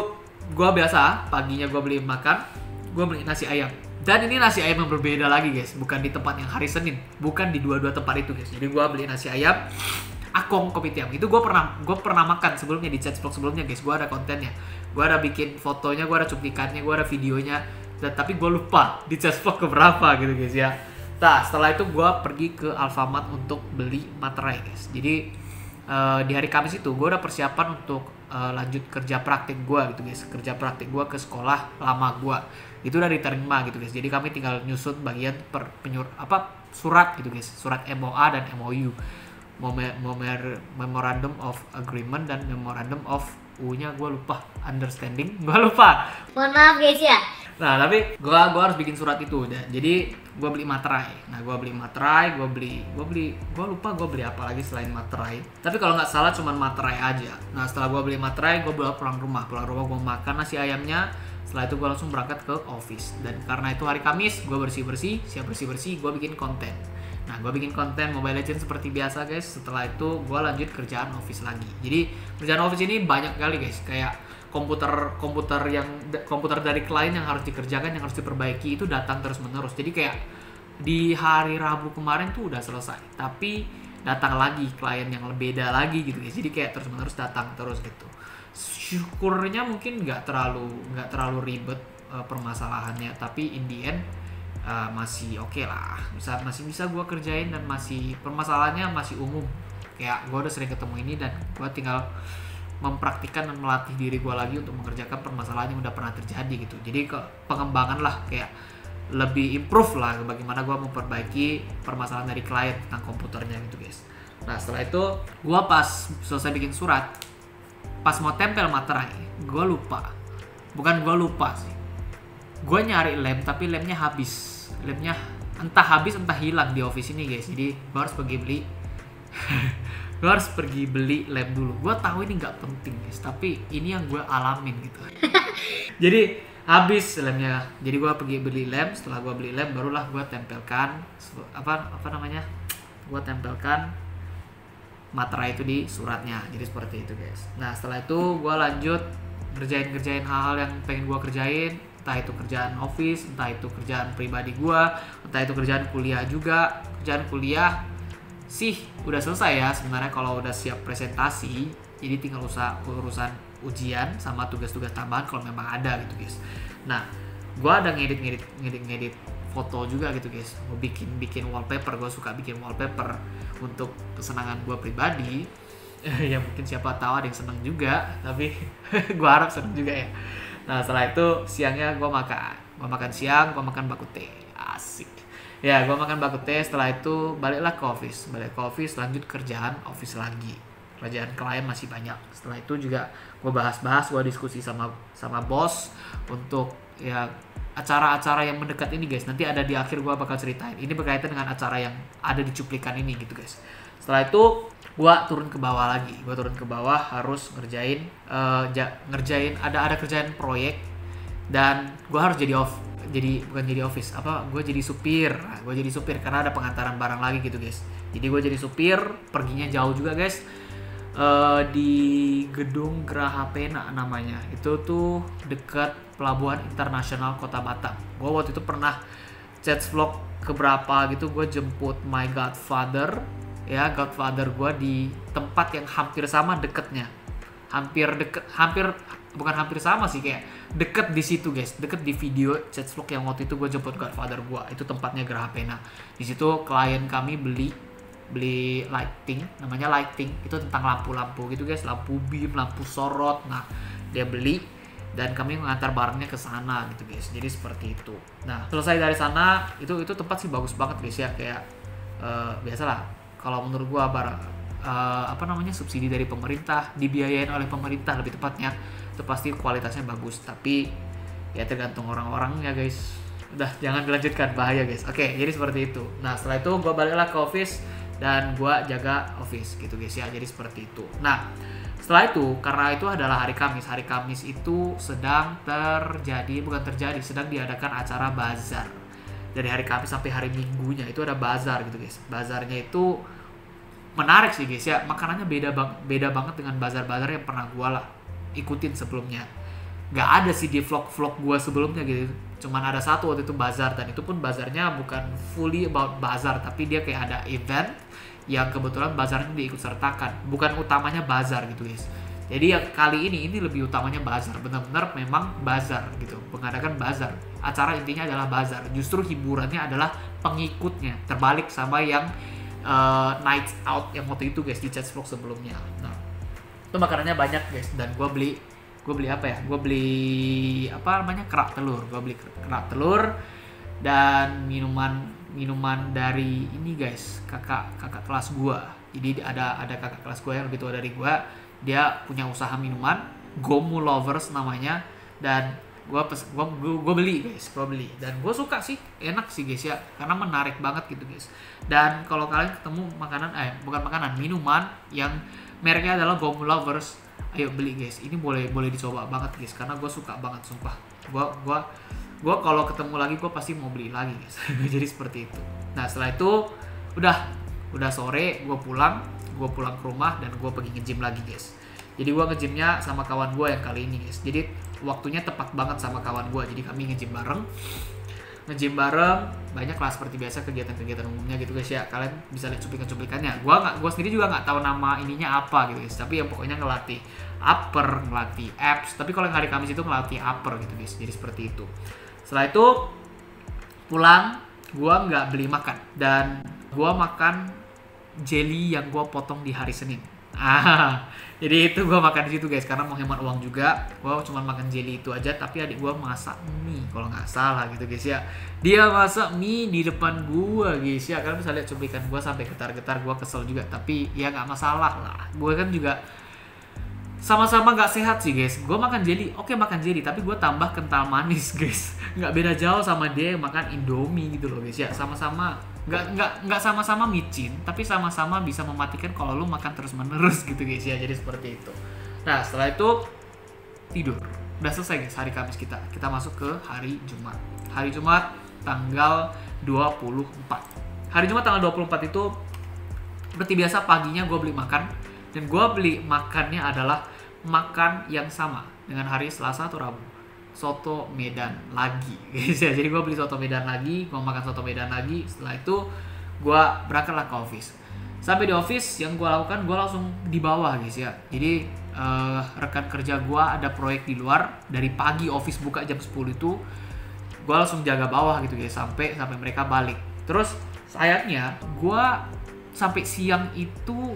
gue biasa paginya gue beli makan, gue beli nasi ayam. Dan ini nasi ayam yang berbeda lagi guys, bukan di tempat yang hari Senin, bukan di dua-dua tempat itu guys. Jadi gue beli nasi ayam Akong Kopitiam. Itu gue pernah makan sebelumnya di Chat Vlog sebelumnya guys. Gue ada kontennya, gue ada bikin fotonya, gue ada cuplikannya, gue ada videonya. Tapi gue lupa di Chat Vlog keberapa gitu guys ya. Nah setelah itu gue pergi ke Alfamart untuk beli materai guys. Jadi di hari Kamis itu gue udah persiapan untuk lanjut kerja praktik gue gitu guys. Kerja praktik gue ke sekolah lama gue itu udah diterima gitu guys. Jadi kami tinggal nyusun bagian surat gitu guys, surat MOA dan MOU, Memorandum of Agreement dan Memorandum of U-nya gue lupa, Understanding gue lupa. Mohon maaf guys ya. Nah tapi gue harus bikin surat itu udah. Jadi gue beli materai. Nah gue beli materai, gue lupa gue beli apa lagi selain materai. Tapi kalau nggak salah cuma materai aja. Nah setelah gue beli materai, gue pulang rumah gue makan nasi ayamnya. Setelah itu gue langsung berangkat ke office. Dan karena itu hari Kamis, gue siap bersih, gue bikin konten. Nah gue bikin konten Mobile Legends seperti biasa guys. Setelah itu gue lanjut kerjaan office lagi. Jadi kerjaan office ini banyak kali guys, kayak komputer dari klien yang harus dikerjakan, yang harus diperbaiki itu datang terus menerus. Jadi kayak di hari Rabu kemarin tuh udah selesai, tapi datang lagi klien yang beda lagi gitu guys. Jadi kayak terus menerus datang terus gitu. Syukurnya mungkin nggak terlalu ribet permasalahannya, tapi in the end masih oke lah, masih bisa gue kerjain, dan masih permasalahannya masih umum. Kayak gue udah sering ketemu ini dan gue tinggal mempraktikkan dan melatih diri gue lagi untuk mengerjakan permasalahan yang udah pernah terjadi gitu. Jadi ke pengembangan lah, kayak lebih improve lah bagaimana gue memperbaiki permasalahan dari klien tentang komputernya gitu guys. Nah setelah itu gue pas selesai bikin surat, pas mau tempel materai, gue lupa. Bukan gue lupa sih, gue nyari lem tapi lemnya habis. Lemnya entah habis entah hilang di office ini guys. Jadi gue harus pergi beli gue harus pergi beli lem dulu. Gue tahu ini nggak penting guys, tapi ini yang gue alamin gitu. Jadi habis lemnya, jadi gue pergi beli lem. Setelah gue beli lem, barulah gue tempelkan gue tempelkan materai itu di suratnya. Jadi seperti itu guys. Nah setelah itu gue lanjut ngerjain hal-hal yang pengen gue kerjain, entah itu kerjaan office, entah itu kerjaan pribadi gue, entah itu kerjaan kuliah juga. Kerjaan kuliah sih udah selesai ya sebenarnya, kalau udah siap presentasi, jadi tinggal urusan ujian sama tugas-tugas tambahan kalau memang ada gitu guys. Nah gue ada ngedit foto juga gitu guys. Gue bikin wallpaper. Gue suka bikin wallpaper untuk kesenangan gue pribadi. Ya mungkin siapa tahu ada yang seneng juga, tapi gue harap seneng juga ya. Nah setelah itu siangnya gue makan siang, gue makan bakute, asik ya. Gue makan bakute, setelah itu balik ke office, lanjut kerjaan office lagi. Kerjaan klien masih banyak. Setelah itu juga gue bahas, gue diskusi sama bos untuk ya acara-acara yang mendekat ini guys. Nanti ada di akhir gue bakal ceritain. Ini berkaitan dengan acara yang ada di cuplikan ini gitu guys. Setelah itu gue turun ke bawah lagi. Gue turun ke bawah harus ngerjain ada kerjaan proyek, dan gue harus jadi supir. Gue jadi supir karena ada pengantaran barang lagi gitu guys. Jadi gue jadi supir, perginya jauh juga guys. Di gedung Geraha Pena namanya. Itu tuh dekat Pelabuhan Internasional Kota Batam. Gue waktu itu pernah Chats Vlog keberapa gitu, gue jemput my godfather gue di tempat yang hampir sama deketnya. Bukan hampir sama sih, kayak deket di situ guys, deket di video Chats Vlog yang waktu itu gue jemput godfather gue. Itu tempatnya Geraha Pena. Di situ klien kami beli lighting, namanya lighting, itu tentang lampu-lampu gitu guys, lampu beam, lampu sorot. Nah dia beli dan kami mengantar barangnya ke sana gitu guys. Jadi seperti itu. Nah selesai dari sana, itu tempat sih bagus banget guys ya, kayak biasalah kalau menurut gua subsidi dari pemerintah, dibiayain oleh pemerintah lebih tepatnya, itu pasti kualitasnya bagus. Tapi ya tergantung orang-orangnya guys. Udah jangan dilanjutkan, bahaya guys. Oke, jadi seperti itu. Nah setelah itu gua baliklah ke office dan gua jaga office gitu guys ya. Jadi seperti itu. Nah setelah itu, karena itu adalah hari Kamis itu sedang diadakan acara bazar. Dari hari Kamis sampai hari Minggunya itu ada bazar gitu guys. Bazarnya itu menarik sih guys ya. Makanannya beda banget dengan bazar-bazar yang pernah gua ikutin sebelumnya. Gak ada sih di vlog gua sebelumnya gitu. Cuman ada satu waktu itu bazar, dan itu pun bazarnya bukan fully about bazar, tapi dia kayak ada event yang kebetulan bazarnya diikut sertakan. Bukan utamanya bazar gitu guys. Jadi ya kali ini lebih utamanya bazar, benar-benar memang bazar gitu, mengadakan bazar. Acara intinya adalah bazar. Justru hiburannya adalah pengikutnya, terbalik sama yang night out yang waktu itu guys di Chats Vlog sebelumnya. Nah itu makanannya banyak guys, dan gue beli kerak telur. Gue beli kerak telur dan minuman dari ini guys, kakak kelas gue. Jadi ada kakak kelas gue yang lebih tua dari gue. Dia punya usaha minuman, Gomu Lovers namanya, dan gue beli dan gue suka sih, enak sih guys ya, karena menarik banget gitu guys. Dan kalau kalian ketemu minuman yang mereknya adalah Gomu Lovers, ayo beli guys. Ini boleh dicoba banget guys, karena gue suka banget sumpah. Gue kalau ketemu lagi gue pasti mau beli lagi guys. Jadi seperti itu. Nah setelah itu udah sore, gue pulang ke rumah dan gue pergi nge-gym lagi guys. Jadi gue nge-gymnya sama kawan gue yang kali ini guys. Jadi waktunya tepat banget sama kawan gue. Jadi kami nge-gym bareng. Banyak lah seperti biasa kegiatan-kegiatan umumnya gitu guys ya. Kalian bisa lihat cuplikan-cuplikannya. Gue sendiri juga nggak tahu nama ininya apa gitu guys. Tapi yang pokoknya ngelatih upper, ngelatih abs. Tapi kalau yang hari Kamis itu ngelatih upper gitu guys. Jadi seperti itu. Setelah itu pulang, gue nggak beli makan, dan gue makan jelly yang gue potong di hari Senin. Jadi itu gue makan di situ guys, karena mau hemat uang juga. Gue cuma makan jelly itu aja, tapi adik gue masak mie kalau nggak salah gitu guys ya. Dia masak mie di depan gue guys ya. Kalian bisa lihat cuplikan gue sampai getar-getar, gue kesel juga. Tapi ya nggak masalah lah. Gue kan juga sama-sama nggak sehat sih guys. Gue makan jelly, oke makan jelly, tapi gue tambah kental manis guys. Nggak beda jauh sama dia yang makan Indomie gitu loh guys ya. Sama-sama nggak sama-sama micin, tapi sama-sama bisa mematikan kalau lu makan terus menerus gitu guys ya. Jadi seperti itu. Nah setelah itu tidur. Udah selesai guys hari Kamis kita masuk ke hari Jumat. Hari Jumat tanggal 24. Hari Jumat tanggal 24 itu seperti biasa paginya gue beli makan. Dan gue beli makannya adalah makan yang sama dengan hari Selasa atau Rabu. Soto Medan lagi guys ya. Jadi gue beli soto Medan lagi, gue makan soto Medan lagi. Setelah itu gue berangkatlah ke office. Sampai di office yang gue lakukan, gue langsung di bawah guys ya. Jadi rekan kerja gue ada proyek di luar. Dari pagi office buka jam 10 itu gue langsung jaga bawah gitu guys, sampai mereka balik. Terus sayangnya gue sampai siang itu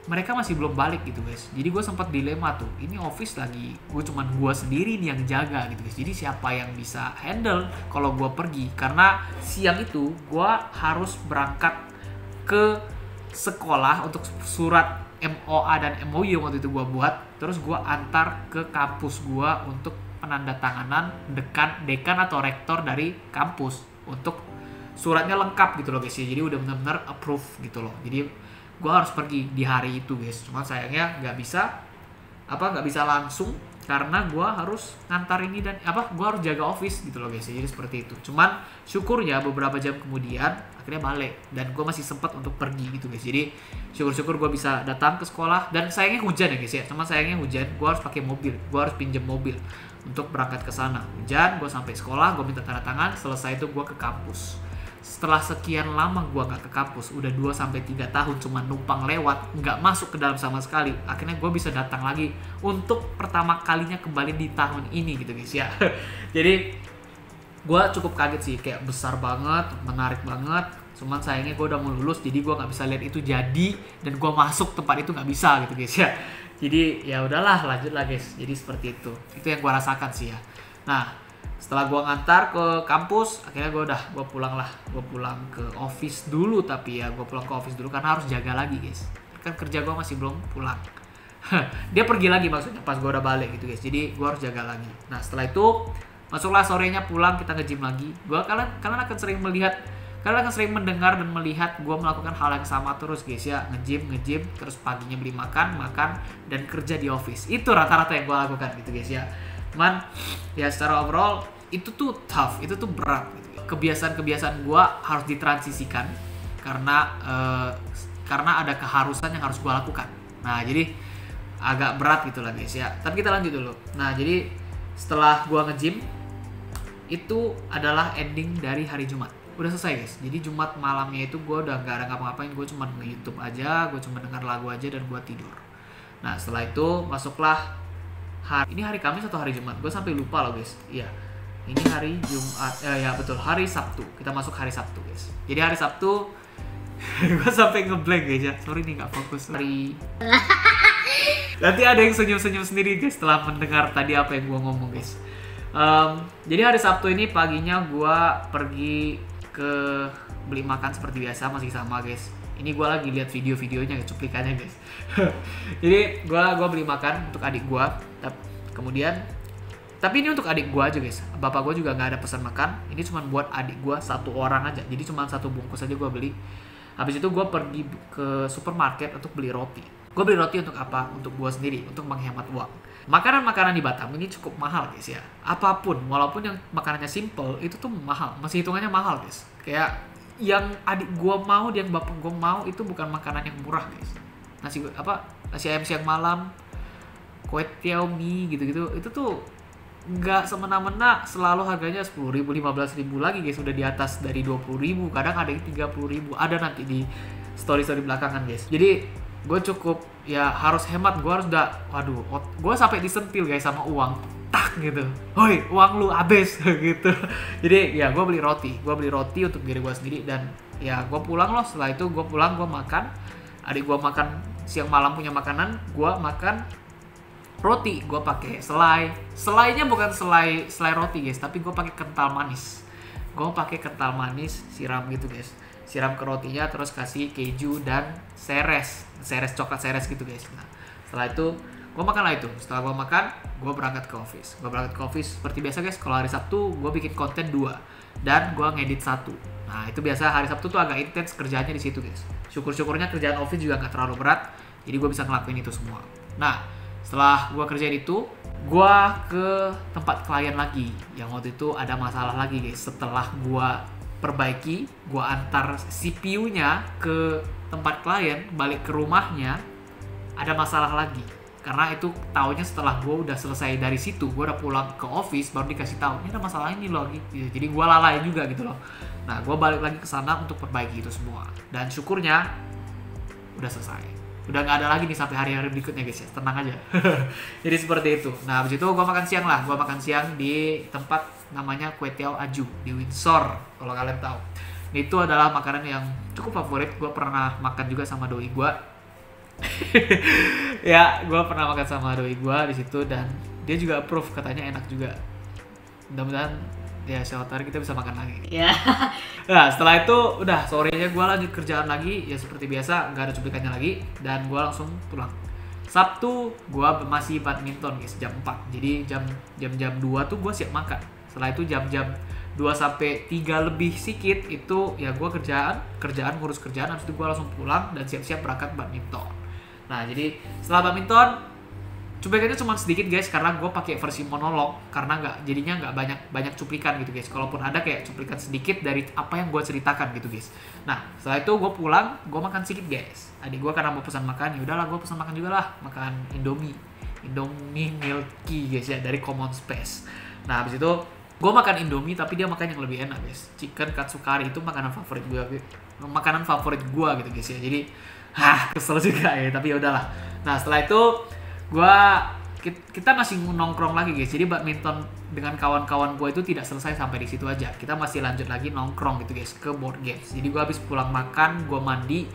mereka masih belum balik gitu guys. Jadi gue sempat dilema tuh, ini office lagi cuman gue sendiri nih yang jaga gitu guys. Jadi siapa yang bisa handle kalau gue pergi, karena siang itu gue harus berangkat ke sekolah untuk surat MOA dan MOU yang waktu itu gue buat. Terus gue antar ke kampus gue untuk penandatanganan dekan atau rektor dari kampus untuk suratnya lengkap gitu loh guys ya. Jadi udah benar-benar approve gitu loh. Jadi gue harus pergi di hari itu guys. Cuma sayangnya nggak bisa langsung, karena gue harus ngantar ini dan gue harus jaga office gitu loh guys. Jadi seperti itu. Cuman syukurnya beberapa jam kemudian akhirnya balik dan gue masih sempat untuk pergi gitu guys. Jadi syukur-syukur gue bisa datang ke sekolah. Dan sayangnya hujan ya guys ya. Cuma sayangnya hujan, gue harus pakai mobil, gue harus pinjam mobil untuk berangkat ke sana. Hujan, gue sampai sekolah, gue minta tanda tangan. Selesai itu gue ke kampus. Setelah sekian lama gue gak ke kampus, udah 2-3 tahun cuma numpang lewat, gak masuk ke dalam sama sekali, akhirnya gue bisa datang lagi untuk pertama kalinya kembali di tahun ini gitu guys ya. Jadi gue cukup kaget sih, kayak besar banget, menarik banget. Cuman sayangnya gue udah mau lulus, jadi gue gak bisa lihat itu jadi, dan gue masuk tempat itu gak bisa gitu guys ya. Jadi ya udahlah, lanjut lah guys. Jadi seperti itu yang gue rasakan sih ya. Nah setelah gue ngantar ke kampus, akhirnya gue pulang ke office dulu. Tapi ya gue pulang ke office dulu karena harus jaga lagi guys, kan kerja gue masih belum pulang. Dia pergi lagi maksudnya pas gue udah balik gitu guys. Jadi gue harus jaga lagi. Nah setelah itu masuklah sorenya, pulang, kita nge-gym lagi. Kalian akan sering mendengar dan melihat gue melakukan hal yang sama terus guys ya. Nge-gym, terus paginya beli makan, dan kerja di office. Itu rata-rata yang gue lakukan gitu guys ya. Cuman ya secara overall itu tuh tough, itu tuh berat gitu. Kebiasaan gue harus ditransisikan karena ada keharusan yang harus gue lakukan. Nah jadi agak berat gitu lah guys ya. Tapi kita lanjut dulu. Nah jadi setelah gue nge-gym, itu adalah ending dari hari Jumat. Udah selesai guys. Jadi Jumat malamnya itu gue udah gak ada ngapa-ngapain, gue cuma nge-YouTube aja, gue cuma dengar lagu aja dan gue tidur. Nah setelah itu masuklah ini hari Kamis atau hari Jumat? Gue sampai lupa loh guys. Iya. Ini hari Jumat. Ya betul, hari Sabtu. Kita masuk hari Sabtu guys. Jadi hari Sabtu gue sampai ngeblank guys ya. Sorry nih gak fokus. Nanti ada yang senyum-senyum sendiri guys setelah mendengar tadi apa yang gue ngomong guys. Jadi hari Sabtu ini paginya gue pergi ke beli makan seperti biasa, masih sama guys. Ini gue lagi lihat video-videonya, cuplikannya guys. Jadi gue beli makan untuk adik gue. Tapi ini untuk adik gue aja guys. Bapak gue juga nggak ada pesan makan. Ini cuma buat adik gue satu orang aja. Jadi cuma satu bungkus aja gue beli. Habis itu gue pergi ke supermarket untuk beli roti. Gue beli roti untuk apa? Untuk gue sendiri, untuk menghemat uang. Makanan-makanan di Batam ini cukup mahal guys ya. Apapun, walaupun yang makanannya simple, itu tuh mahal. Masih hitungannya mahal guys. Kayak yang adik gue mau, yang bapak gue mau, itu bukan makanan yang murah guys. Nasi ayam siang malam, kue tiao mie gitu-gitu, itu tuh nggak semena-mena selalu harganya 10.000, 15.000 lagi guys. Udah di atas dari 20.000, kadang ada yang 30.000. Ada nanti di story-story belakangan guys. Jadi gue cukup ya harus hemat. Gue harus gue sampai disentil guys sama uang. Tak gitu, hoi uang lu habis gitu. Jadi ya gue beli roti untuk diri gue sendiri. Dan ya gue pulang loh. Setelah itu gue pulang, gue makan, adik gue makan siang malam punya makanan, gue makan roti. Gue pakai selainya bukan selai roti guys, tapi gue pakai kental manis. Gue pakai kental manis siram gitu guys, siram ke rotinya, terus kasih keju dan seres coklat seres gitu guys. Nah setelah itu gue makan lah itu. Setelah gue makan, gue berangkat ke office seperti biasa guys. Kalau hari Sabtu gue bikin konten 2 dan gue ngedit 1. Nah itu biasa hari Sabtu tuh agak intens kerjaannya di situ guys. Syukurnya kerjaan office juga nggak terlalu berat, jadi gue bisa ngelakuin itu semua. Nah setelah gue kerjain itu, gue ke tempat klien lagi yang waktu itu ada masalah lagi guys. Setelah gue perbaiki, gue antar CPU-nya ke tempat klien, balik ke rumahnya, ada masalah lagi. Karena itu taunya setelah gue udah selesai dari situ, gue udah pulang ke office, baru dikasih tahu ini ada masalah ini loh gitu. Jadi gue lalai juga gitu loh. Nah gue balik lagi ke sana untuk perbaiki itu semua, dan syukurnya udah selesai. Udah nggak ada lagi nih sampai hari-hari berikutnya guys ya, tenang aja. Jadi seperti itu. Nah habis itu gue makan siang lah. Gue makan siang di tempat namanya Kue Tiao Aju di Windsor, kalau kalian tahu. Itu adalah makanan yang cukup favorit. Gue pernah makan juga sama doi gue. Ya gue pernah makan sama doi gue di situ, dan dia juga approve, katanya enak juga. Mudah-mudahan ya suatu hari kita bisa makan lagi. Ya. Nah setelah itu udah sorenya gue lanjut kerjaan lagi ya seperti biasa, nggak ada cuplikannya lagi, dan gue langsung pulang. Sabtu gue masih badminton guys jam 4. Jadi jam 2 tuh gue siap makan. Setelah itu jam 2 sampai 3 lebih sedikit itu ya gue kerjaan ngurus kerjaan, habis itu gue langsung pulang dan siap-siap berangkat badminton. Nah jadi setelah badminton cuplikannya cuma sedikit guys, karena gue pakai versi monolog, karena jadinya nggak banyak cuplikan gitu guys. Kalaupun ada kayak cuplikan sedikit dari apa yang gue ceritakan gitu guys. Nah setelah itu gue pulang, gue makan sedikit guys. Adik gue karena mau pesan makan, ya udahlah gue pesan makan juga lah, makan Indomie Milky guys ya, dari Common Space. Nah habis itu gue makan Indomie, tapi dia makan yang lebih enak guys. Chicken katsukari itu makanan favorit gue gitu guys ya. Jadi kesel juga ya, tapi ya udahlah. Nah setelah itu kita masih nongkrong lagi guys. Jadi badminton dengan kawan-kawan gue itu tidak selesai sampai di situ aja. Kita masih lanjut lagi nongkrong gitu guys ke board games. Jadi gue habis pulang makan, gue mandi,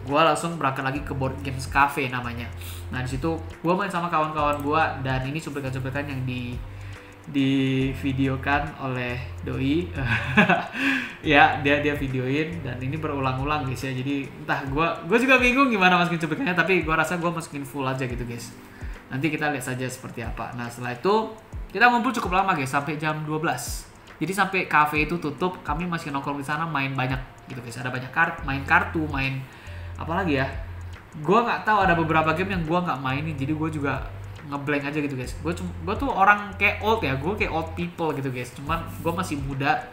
gue langsung berangkat lagi ke board games cafe namanya. Nah di situ gue main sama kawan-kawan gue, dan ini cuplikan-cuplikan yang di videokan oleh doi. Ya dia videoin, dan ini berulang-ulang guys ya. Jadi entah gue juga bingung gimana masukin cuplikannya, tapi gue rasa gue masukin full aja gitu guys. Nanti kita lihat saja seperti apa. Nah setelah itu kita ngumpul cukup lama guys, sampai jam 12. Jadi sampai cafe itu tutup, kami masih nongkrong di sana, main banyak gitu guys. Ada banyak main kartu, main apa lagi ya, gue nggak tahu, ada beberapa game yang gue nggak mainin, jadi gue juga ngeblank aja gitu guys. Gue tuh orang kayak old ya, gue kayak old people gitu guys. Cuman gue masih muda.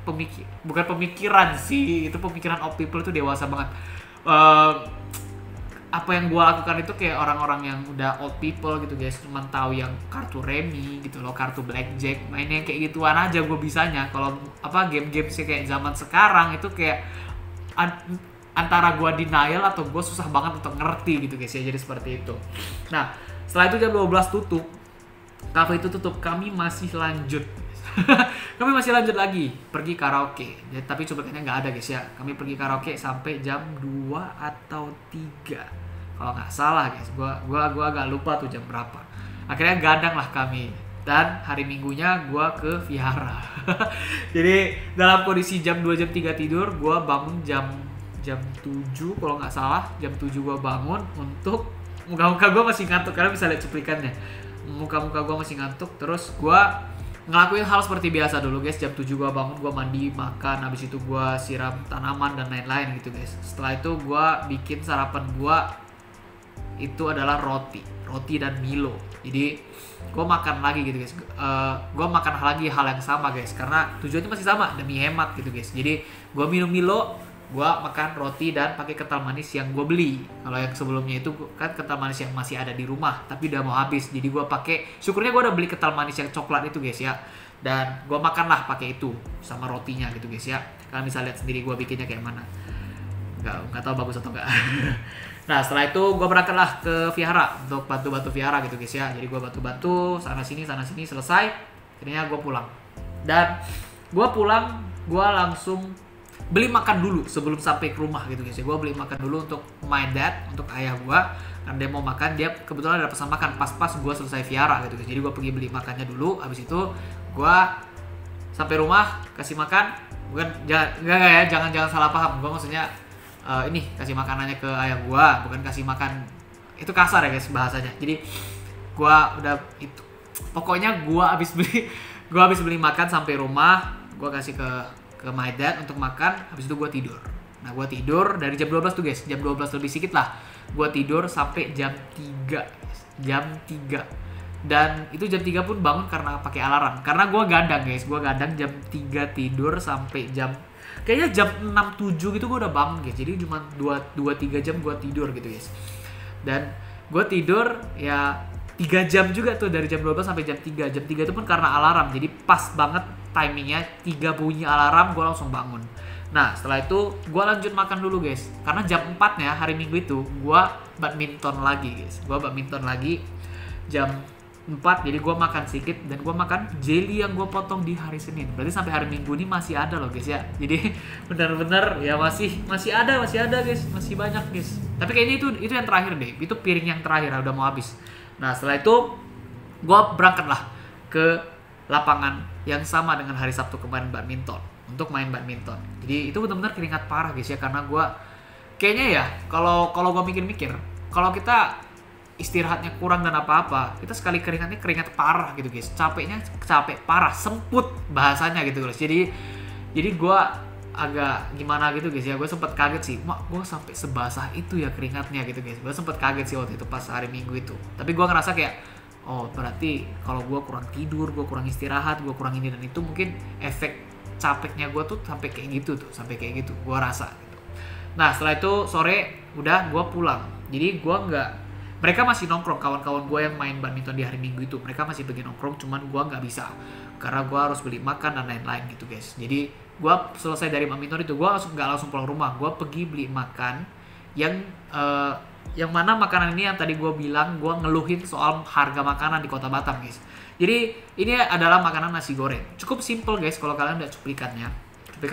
Bukan pemikiran sih, itu pemikiran old people itu dewasa banget. Apa yang gue lakukan itu kayak orang-orang yang udah old people gitu guys, cuman tahu yang kartu remi gitu loh, kartu blackjack, mainnya kayak gituan aja gue bisanya. Kalau game-game sih kayak zaman sekarang itu kayak antara gue denial atau gue susah banget untuk ngerti gitu guys ya. Jadi seperti itu. Nah setelah itu jam 12 tutup, cafe itu tutup, kami masih lanjut. Kami masih lanjut lagi pergi karaoke. Tapi cuplikannya nggak ada guys ya. Kami pergi karaoke sampai jam 2 atau 3 kalau nggak salah guys. Gua agak lupa tuh jam berapa. Akhirnya gadang lah kami, dan hari minggunya gua ke vihara. Jadi dalam kondisi jam 2 jam 3 tidur, gua bangun jam 7 kalau nggak salah. Jam 7 gua bangun untuk muka-muka gue masih ngantuk, karena bisa lihat cuplikannya. Muka-muka gue masih ngantuk. Terus gue ngelakuin hal seperti biasa dulu guys. Jam 7 gue bangun, gue mandi, makan. Habis itu gue siram tanaman dan lain-lain gitu guys. Setelah itu gue bikin sarapan gue itu adalah roti dan Milo. Jadi gue makan lagi gitu guys. Gue makan lagi hal yang sama guys, karena tujuannya masih sama, demi hemat gitu guys. Jadi gue minum Milo, gue makan roti dan pakai kental manis yang gue beli. Kalau yang sebelumnya itu kan kental manis yang masih ada di rumah tapi udah mau habis, jadi gue pakai, syukurnya gue udah beli kental manis yang coklat itu guys ya, dan gue makanlah pakai itu sama rotinya gitu guys ya. Kalian bisa lihat sendiri gue bikinnya kayak mana, nggak tahu bagus atau enggak. Nah setelah itu gue berangkatlah ke vihara untuk bantu vihara gitu guys ya. Jadi gue bantu sana sini selesai. Akhirnya gue pulang, dan gue langsung beli makan dulu sebelum sampai ke rumah gitu guys. Gue beli makan dulu untuk my dad, untuk ayah gue, karena dia mau makan. Dia kebetulan ada pesan makan pas-pas gue selesai Viara gitu guys. Jadi gue pergi beli makannya dulu. Habis itu gue sampai rumah kasih makan. Bukan, jangan salah paham. Gue maksudnya ini kasih makanannya ke ayah gue, bukan kasih makan. Itu kasar ya guys bahasanya. Jadi gue udah itu. Pokoknya gue habis beli makan sampai rumah, gue kasih ke my dad untuk makan. Habis itu gue tidur. Nah gue tidur dari jam 12 tuh guys, jam 12 lebih sedikit lah. Gue tidur sampai jam 3 guys. Jam 3. Dan itu jam 3 pun bangun karena pakai alarm. Karena gue gadang guys, gue gadang jam 3 tidur sampai kayaknya jam 6-7 gitu gue udah bangun guys. Jadi cuma 2-3 jam gue tidur gitu guys. Dan gue tidur ya 3 jam juga tuh, dari jam 12 sampai jam 3. Jam 3 itu pun karena alarm. Jadi pas banget timingnya, 3 bunyi alarm gue langsung bangun. Nah setelah itu gue lanjut makan dulu guys. Karena jam 4 nya hari Minggu itu gue badminton lagi guys. Gue badminton lagi jam 4. Jadi gue makan sedikit dan gue makan jelly yang gue potong di hari Senin. Berarti sampai hari Minggu ini masih ada loh guys ya. Jadi benar-benar ya masih ada guys. Masih banyak guys. Tapi kayaknya itu yang terakhir deh. Itu piring yang terakhir, udah mau habis. Nah setelah itu gue berangkatlah ke lapangan yang sama dengan hari Sabtu kemarin badminton, untuk main badminton. Jadi itu benar-benar keringat parah guys ya, karena gue kayaknya ya kalau gue mikir-mikir, kalau kita istirahatnya kurang dan apa-apa, kita sekali keringat parah gitu guys. Capek parah, semput bahasanya gitu guys. Jadi gue agak gimana gitu guys ya. Gue sempet kaget sih, gue sampai sebasah itu ya keringatnya gitu guys. Gue sempet kaget sih waktu itu pas hari Minggu itu. Tapi gue ngerasa kayak, oh berarti kalau gue kurang tidur, gue kurang istirahat, gue kurang ini dan itu, mungkin efek capeknya gue tuh sampai kayak gitu gue rasa gitu. Nah setelah itu sore udah gue pulang. Jadi gue mereka masih nongkrong, kawan-kawan gue yang main badminton di hari Minggu itu, mereka masih pergi nongkrong, cuman gue nggak bisa karena gue harus beli makan dan lain-lain gitu guys. Jadi gue selesai dari badminton itu, gue nggak langsung pulang rumah, gue pergi beli makan yang mana makanan ini yang tadi gue bilang, gue ngeluhin soal harga makanan di Kota Batam guys. Jadi ini adalah makanan nasi goreng, cukup simple guys. Kalau kalian lihat cuplikan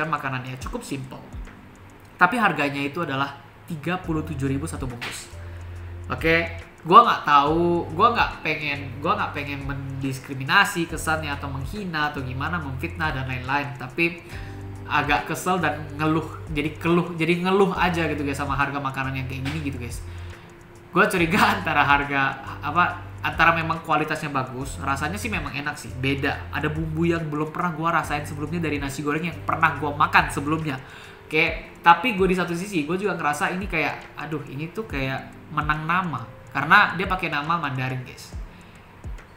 makanannya cukup simple, tapi harganya itu adalah 37.000 satu bungkus. Oke, gue nggak pengen mendiskriminasi kesannya atau menghina atau gimana, memfitnah dan lain-lain, tapi agak kesel dan jadi ngeluh aja gitu guys sama harga makanan yang kayak gini gitu guys. Gue curiga antara memang kualitasnya bagus, rasanya sih memang enak sih, beda, ada bumbu yang belum pernah gue rasain sebelumnya dari nasi goreng yang pernah gue makan sebelumnya. Oke, tapi gue di satu sisi gue juga ngerasa ini kayak, aduh ini tuh kayak menang nama, karena dia pakai nama Mandarin guys,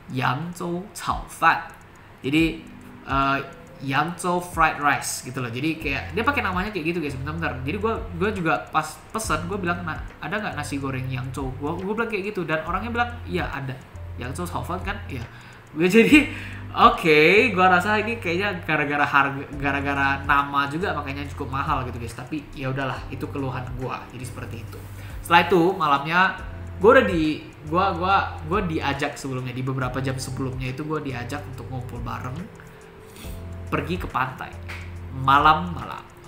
Yangzhou Cao Fan. Jadi Yangzhou fried rice gitu loh. Jadi kayak dia pakai namanya kayak gitu guys, bener-bener. Jadi gue juga pas pesan, gue bilang, nah ada nggak nasi goreng Yangzhou? Gue bilang kayak gitu, dan orangnya bilang iya ada. Yangzhou Cao Fan kan, iya. Gue jadi oke, gue rasa ini kayaknya gara-gara nama juga makanya cukup mahal gitu guys. Tapi ya udahlah, itu keluhan gue. Jadi seperti itu. Setelah itu malamnya gue diajak sebelumnya, di beberapa jam sebelumnya itu gue diajak untuk ngumpul bareng, pergi ke pantai malam.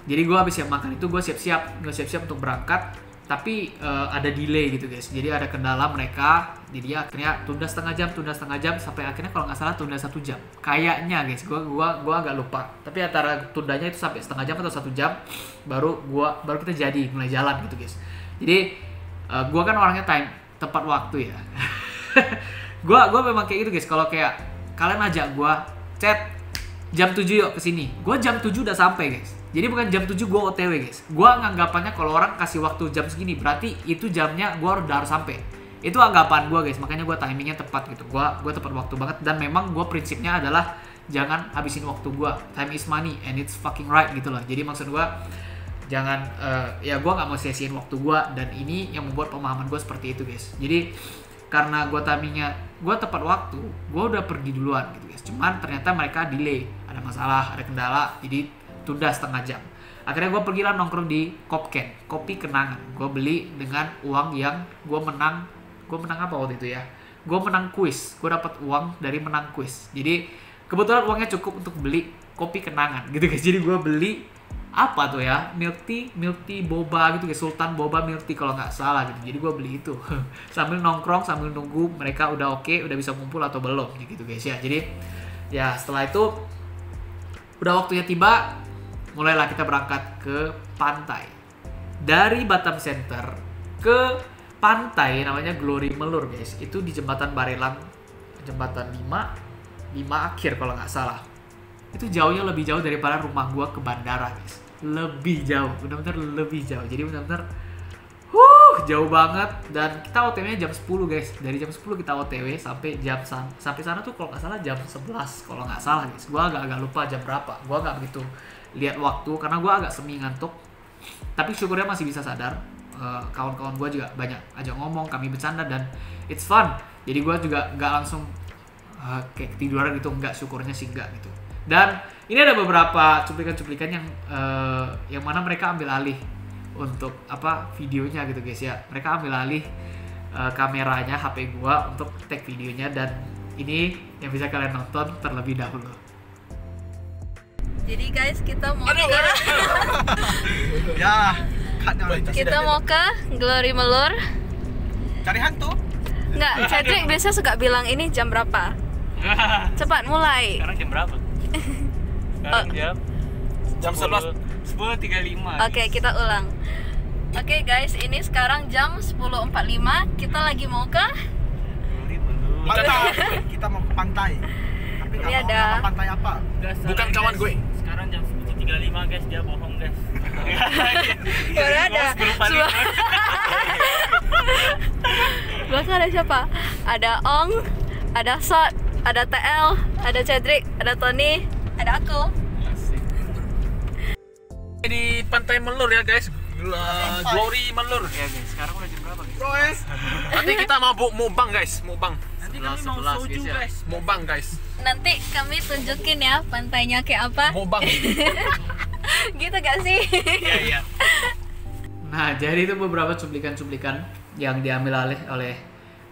Jadi gue habis siap makan itu gue siap-siap untuk berangkat, tapi ada delay gitu guys. Jadi ada kendala mereka, jadi akhirnya tunda setengah jam sampai akhirnya kalau nggak salah tunda 1 jam kayaknya guys. Gue agak lupa, tapi antara tundanya itu sampai setengah jam atau 1 jam baru kita mulai jalan gitu guys. Jadi gue kan orangnya tepat waktu ya. gue memang kayak gitu guys. Kalau kayak kalian ajak gue chat jam 7 yuk kesini, gue jam 7 udah sampai guys. Jadi bukan jam 7 gue OTW guys. Gue nganggapannya kalau orang kasih waktu jam segini, berarti itu jamnya gue udah harus sampai. Itu anggapan gue guys, makanya gue timingnya tepat gitu. Gue tepat waktu banget, dan memang gue prinsipnya adalah jangan habisin waktu gue. Time is money and it's fucking right gitu loh. Jadi maksud gue jangan ya gue nggak mau sia-siain waktu gue, dan ini yang membuat pemahaman gue seperti itu guys. Jadi karena gue timingnya gue tepat waktu, gue udah pergi duluan gitu guys. Cuman ternyata mereka delay, ada masalah, ada kendala, jadi tunda setengah jam. Akhirnya gue pergilah nongkrong di Kopken, kopi kenangan. Gue beli dengan uang yang gue menang apa waktu itu ya, gue menang kuis. Gue dapat uang dari menang kuis, jadi kebetulan uangnya cukup untuk beli kopi kenangan gitu guys. Jadi gue beli apa tuh ya, milk tea boba gitu guys, Sultan Boba milk tea kalau nggak salah gitu. Jadi gue beli itu sambil nongkrong, sambil nunggu mereka udah oke, udah bisa kumpul atau belum gitu guys ya. Jadi ya setelah itu udah waktunya tiba, mulailah kita berangkat ke pantai. Dari Batam Center ke pantai namanya Glory Melur guys, itu di jembatan Barelang, jembatan 5 akhir kalau nggak salah. Itu jauhnya lebih jauh daripada rumah gua ke bandara guys, lebih jauh, benar-benar lebih jauh. Jadi benar-benar jauh banget. Dan kita OTW-nya jam 10 guys, dari jam 10 kita OTW sampai sampai sana tuh kalau nggak salah jam 11 kalau nggak salah guys. Gua agak lupa jam berapa, gua nggak begitu lihat waktu karena gua agak semi ngantuk. Tapi syukurnya masih bisa sadar. Kawan-kawan gue juga banyak ajak ngomong, kami bercanda dan it's fun. Jadi gue juga nggak langsung kayak ketiduran gitu, nggak, syukurnya sih nggak gitu. Dan ini ada beberapa cuplikan-cuplikan yang mana mereka ambil alih untuk videonya gitu guys ya. Mereka ambil alih kameranya HP gue untuk tag videonya, dan ini yang bisa kalian nonton terlebih dahulu. Jadi guys, kita mau ke Glory Melur. Cari hantu? Enggak, Cedric biasa suka bilang ini jam berapa. Cepat mulai. Sekarang jam berapa? Sekarang jam 10.35. Oke, kita ulang. Oke guys, ini sekarang jam 10.45. Kita lagi mau ke Pantai. Kita mau ke pantai. Tapi Ini nggak tahu ada nama pantai apa. Bukan kawan gue. Sekarang jam 10.35 guys, dia bohong guys. baru ada belakang ada siapa? Ada Ong, ada Sot, ada TL, ada Cedric, ada Tony, ada aku. Di Pantai Melur ya guys. Glory Melur. Ya guys, sekarang udah jam berapa guys? Nanti kita mau mukbang guys, mukbang. Nanti kami mau soju guys. Mukbang guys. Nanti kami tunjukin ya pantainya kayak apa. Mukbang. Gitu gak sih? Iya. Nah, jadi itu beberapa cuplikan-cuplikan yang diambil alih oleh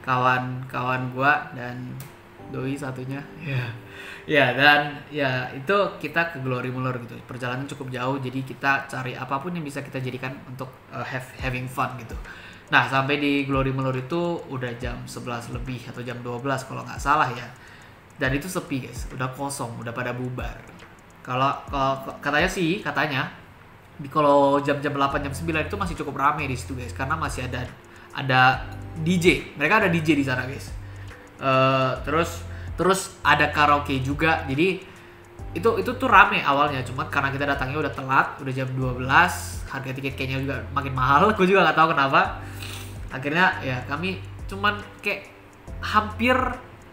kawan-kawan gua dan doi satunya. Ya, dan ya itu kita ke Glory Melur gitu. Perjalanan cukup jauh, jadi kita cari apapun yang bisa kita jadikan untuk having fun gitu. Nah, sampai di Glory Melur itu udah jam 11 lebih atau jam 12 kalau nggak salah ya. Dan itu sepi guys, udah kosong, udah pada bubar. Kalau katanya kalau jam 8 jam 9 itu masih cukup rame di situ guys, karena masih ada DJ. Mereka ada DJ di sana guys. Terus ada karaoke juga. Jadi itu tuh rame awalnya, cuma karena kita datangnya udah telat, udah jam 12, harga tiket kayaknya juga makin mahal. Gue juga nggak tahu kenapa. Akhirnya ya kami cuman kayak hampir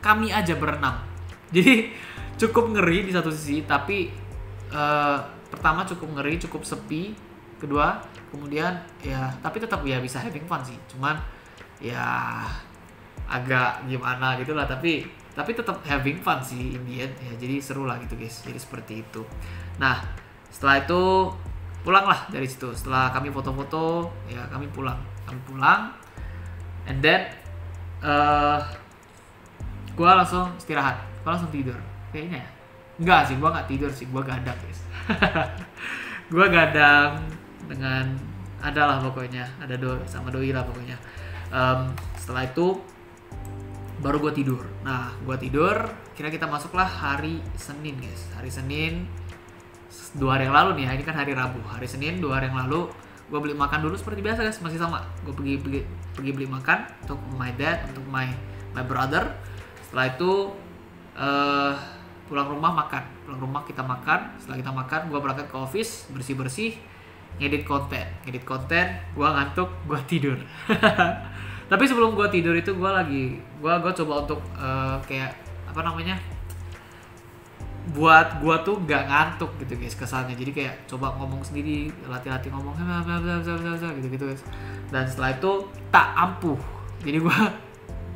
kami aja berenam. Jadi cukup ngeri di satu sisi, tapi pertama cukup ngeri, cukup sepi. Kedua, kemudian ya tapi tetap ya bisa having fun sih. Cuman ya agak gimana gitu lah, tapi tetap having fun sih in the end ya. Jadi seru lah gitu guys. Jadi seperti itu. Nah, setelah itu pulanglah dari situ. Setelah kami foto-foto, ya kami pulang. And then gue langsung istirahat. Gue langsung tidur kayaknya ya. Enggak sih, gue nggak tidur sih, gue gadang guys. Gue gadang dengan adalah pokoknya ada sama doi lah pokoknya. Setelah itu baru gue tidur. Nah, gue tidur, kira kita masuklah hari Senin guys. Hari Senin 2 hari yang lalu nih ya, ini kan hari Rabu. Hari Senin 2 hari yang lalu gue beli makan dulu seperti biasa guys, masih sama. Gue pergi beli makan untuk my dad, untuk my brother. Setelah itu pulang rumah kita makan. Setelah kita makan, gue berangkat ke office, bersih ngedit konten. Gue ngantuk, gue tidur. Tapi sebelum gue tidur itu gue coba untuk kayak apa namanya, buat gue tuh gak ngantuk gitu guys kesannya. Jadi kayak coba ngomong sendiri, latih ngomong gitu guys. Dan setelah itu tak ampuh, jadi gue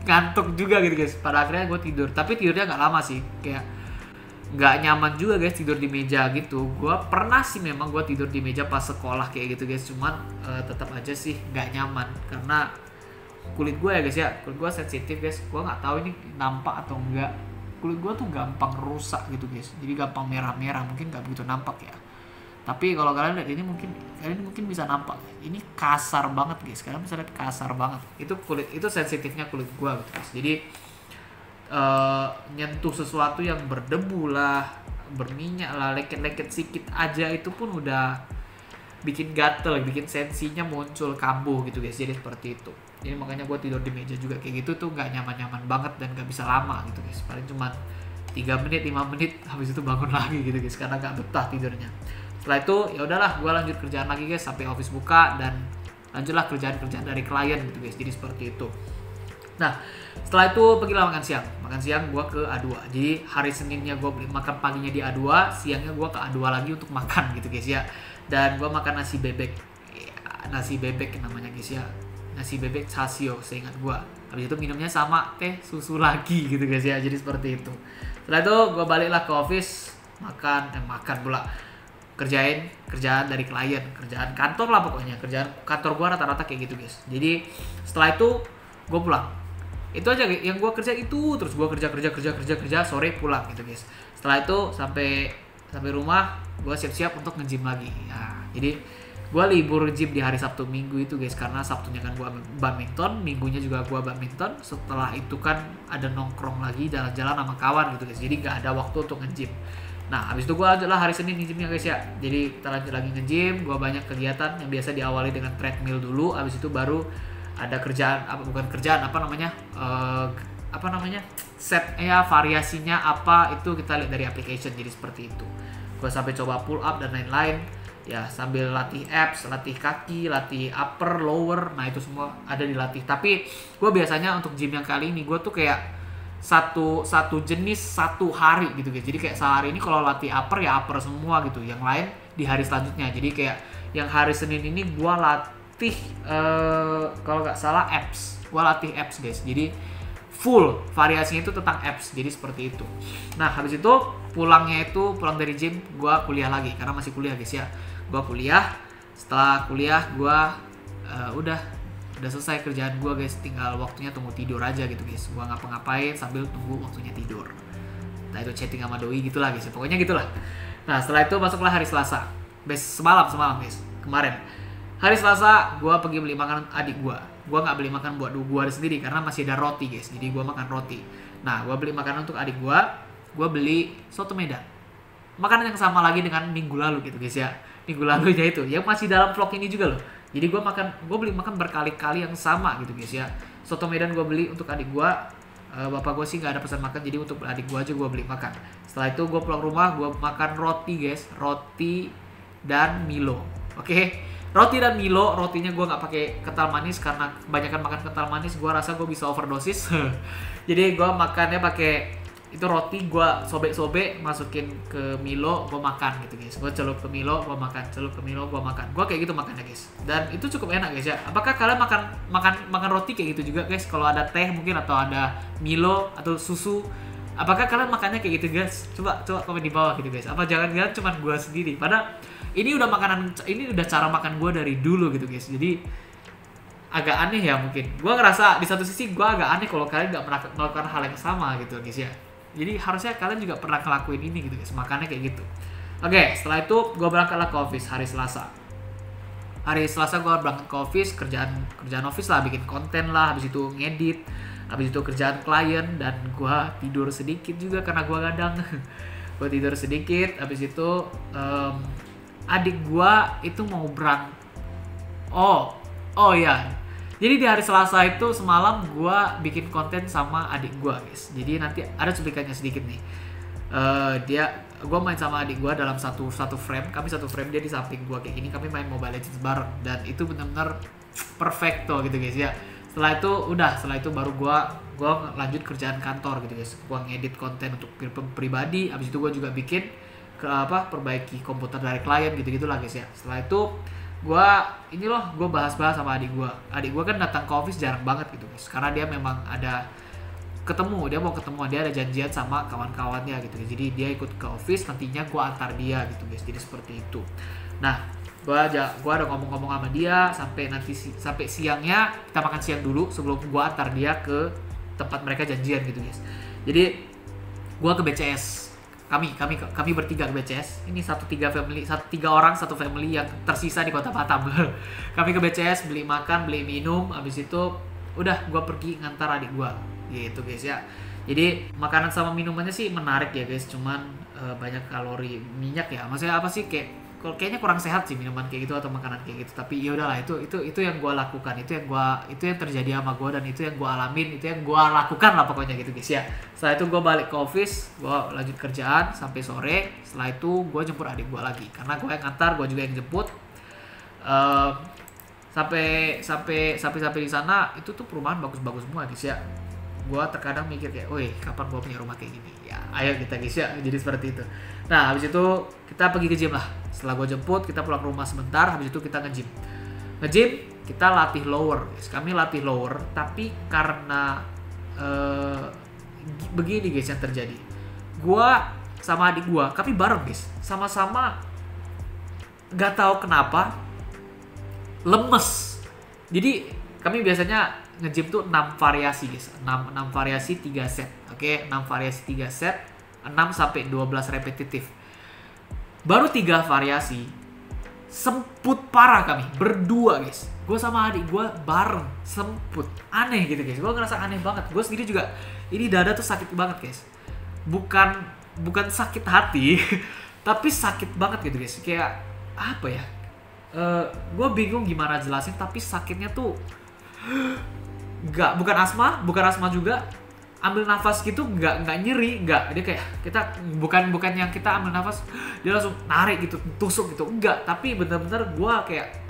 ngantuk juga gitu guys. Pada akhirnya gue tidur, tapi tidurnya gak lama sih, kayak gak nyaman juga guys tidur di meja gitu. Gue pernah sih memang gue tidur di meja pas sekolah kayak gitu guys, cuman tetap aja sih gak nyaman karena kulit gue ya guys ya, kulit gue sensitif guys. Gue nggak tahu ini nampak atau enggak, kulit gue tuh gampang rusak gitu guys, jadi gampang merah-merah, mungkin nggak begitu nampak ya. Tapi kalau kalian lihat ini mungkin bisa nampak ini kasar banget guys. Kalian bisa lihat kasar banget. Itu sensitifnya kulit gua gitu guys. Jadi nyentuh sesuatu yang berdebu lah, berminyak lah, leket-leket sedikit aja itu pun udah bikin gatel, bikin sensinya muncul, kambuh gitu guys. Jadi seperti itu. Jadi makanya gue tidur di meja juga kayak gitu tuh nggak nyaman-nyaman banget dan nggak bisa lama gitu guys. Paling cuma 3 menit, 5 menit habis itu bangun lagi gitu guys karena nggak betah tidurnya. Setelah itu ya udahlah, gue lanjut kerjaan lagi guys sampai office buka dan lanjutlah kerjaan dari klien gitu guys. Jadi seperti itu. Nah setelah itu pergilah makan siang. Makan siang gue ke A2. Jadi hari Seninnya gue beli makan paginya di A2, siangnya gue ke A2 lagi untuk makan gitu guys ya. Dan gue makan nasi bebek namanya guys ya, nasi bebek Casio seingat gue. Habis itu minumnya sama teh susu lagi gitu guys ya. Jadi seperti itu. Setelah itu gue baliklah ke office, makan pula, kerjaan dari klien, kerjaan kantor lah pokoknya. Kerjaan kantor gue rata-rata kayak gitu guys. Jadi setelah itu gue pulang. Itu aja yang gue kerja itu, terus gue kerja sore pulang gitu guys. Setelah itu sampai rumah gue siap-siap untuk nge-gym lagi ya. Jadi gue libur gym di hari Sabtu Minggu itu guys, karena Sabtunya kan gue badminton, Minggunya juga gue badminton. Setelah itu kan ada nongkrong lagi, jalan-jalan sama kawan gitu guys, jadi gak ada waktu untuk nge-gym. Nah habis itu gue lanjutlah hari Senin nge-gymnya guys ya. Jadi kita lanjut lagi nge-gym, gue banyak kegiatan yang biasa diawali dengan treadmill dulu. Habis itu baru ada set variasinya apa itu kita lihat dari application. Jadi seperti itu. Gue sampai coba pull up dan lain-lain ya, sambil latih abs, latih kaki, latih upper, lower. Nah itu semua ada dilatih. Tapi gue biasanya untuk gym yang kali ini gue tuh kayak satu jenis satu hari gitu guys. Jadi kayak sehari ini kalau latih upper ya upper semua gitu, yang lain di hari selanjutnya. Jadi kayak yang hari Senin ini gue latih kalau nggak salah abs, gue latih abs guys. Jadi full variasinya itu tentang abs. Jadi seperti itu. Nah habis itu pulang dari gym gue kuliah lagi karena masih kuliah guys ya. Gue kuliah, setelah kuliah gue udah selesai kerjaan gue guys, tinggal waktunya tunggu tidur aja gitu guys. Gue ngapa-ngapain sambil tunggu waktunya tidur. Nah itu chatting sama doi gitulah guys, pokoknya gitulah. Nah setelah itu masuklah hari Selasa, semalam guys, kemarin hari Selasa gue pergi beli makanan adik gue. Gue nggak beli makan buat gue sendiri karena masih ada roti guys, jadi gue makan roti. Nah gue beli makanan untuk adik gue beli soto Medan, makanan yang sama lagi dengan minggu lalu gitu guys ya. Minggu lalunya itu yang masih dalam vlog ini juga loh. Jadi gue beli makan berkali-kali yang sama gitu guys ya. Soto Medan gue beli untuk adik gue, bapak gue sih nggak ada pesan makan, jadi untuk adik gue aja gue beli makan. Setelah itu gue pulang rumah, gue makan roti guys, roti dan Milo. Oke. Roti dan Milo, rotinya gue nggak pakai kental manis karena kebanyakan makan kental manis gue rasa gue bisa overdosis. Jadi gue makannya pakai itu roti, gue sobek-sobek masukin ke Milo, gue makan gitu guys. Gue celup ke Milo, gue makan, celup ke Milo, gue makan. Gue kayak gitu makannya guys. Dan itu cukup enak guys ya. Apakah kalian makan roti kayak gitu juga guys? Kalau ada teh mungkin atau ada Milo atau susu, apakah kalian makannya kayak gitu guys? Coba komen di bawah gitu guys. Apa jangan-jangan cuma gue sendiri? Padahal ini udah cara makan gue dari dulu gitu guys. Jadi agak aneh ya mungkin. Gue ngerasa di satu sisi gue agak aneh kalau kalian nggak melakukan hal yang sama gitu guys ya. Jadi harusnya kalian juga pernah ngelakuin ini gitu guys, makannya kayak gitu. Oke, setelah itu gue berangkatlah ke office hari Selasa. Hari Selasa gue berangkat ke office, kerjaan office lah, bikin konten lah, habis itu ngedit, habis itu kerjaan klien, dan gue tidur sedikit juga karena gue gadang. Gue tidur sedikit, habis itu adik gue itu mau oh ya. Jadi di hari Selasa itu semalam gue bikin konten sama adik gue guys. Jadi nanti ada cuplikannya sedikit nih. Gue main sama adik gue dalam satu frame. Kami satu frame, dia di samping gue kayak gini. Kami main Mobile Legends bareng dan itu benar-benar perfecto gitu guys ya. Setelah itu baru gue lanjut kerjaan kantor gitu guys. Gue ngedit konten untuk pribadi. Abis itu gue juga bikin perbaiki komputer dari klien gitu lah guys ya. Setelah itu gue bahas-bahas sama adik gue kan datang ke office jarang banget gitu guys, karena dia memang ada dia mau ketemu, dia ada janjian sama kawan-kawannya gitu guys. Jadi dia ikut ke office, nantinya gue antar dia gitu guys. Jadi seperti itu. Nah gue ada ngomong-ngomong sama dia sampai siangnya, kita makan siang dulu sebelum gue antar dia ke tempat mereka janjian gitu guys. Jadi gue ke BCS kami bertiga ke BCS. Ini tiga orang satu family yang tersisa di kota Batam. Kami ke BCS beli makan, beli minum, habis itu udah gue pergi ngantar adik gue gitu guys ya. Jadi makanan sama minumannya sih menarik ya guys, cuman banyak kalori, minyak ya. Maksudnya apa sih, kayaknya kurang sehat sih minuman kayak gitu atau makanan kayak gitu. Tapi ya udahlah, itu yang gue lakukan, itu yang terjadi sama gue, dan itu yang gue alamin, itu yang gue lakukan lah pokoknya gitu guys ya. Setelah itu gue balik ke office, gue lanjut kerjaan sampai sore. Setelah itu gue jemput adik gue lagi, karena gue yang ngantar, gue juga yang jemput. Sampai di sana itu tuh perumahan bagus-bagus semua guys ya. Gue terkadang mikir kayak, woi kapan gue punya rumah kayak gini ya, ayo kita guys ya. Jadi seperti itu. Nah habis itu kita pergi ke gym lah. Setelah gue jemput, kita pulang ke rumah sebentar, habis itu kita nge-gym, kita latih lower guys. Kami latih lower, tapi karena begini guys yang terjadi, gue sama adik gue, kami bareng guys, sama-sama gak tahu kenapa lemes. Jadi kami biasanya nge-gym tuh 6 variasi guys, 6 variasi 3 set. Oke, 6 variasi 3 set, 6 sampai 12 repetitif. Baru 3 variasi semput parah kami berdua guys. Gue sama adik gue bareng semput, aneh gitu guys. Gue ngerasa aneh banget. Gue sendiri juga, ini dada tuh sakit banget guys. Bukan sakit hati tapi sakit banget gitu guys. Kayak apa ya, gue bingung gimana jelasin, tapi sakitnya tuh bukan asma juga. Ambil nafas gitu nggak nyeri, dia kayak kita bukan yang kita ambil nafas dia langsung narik gitu, tusuk gitu, enggak, tapi bener-bener gue kayak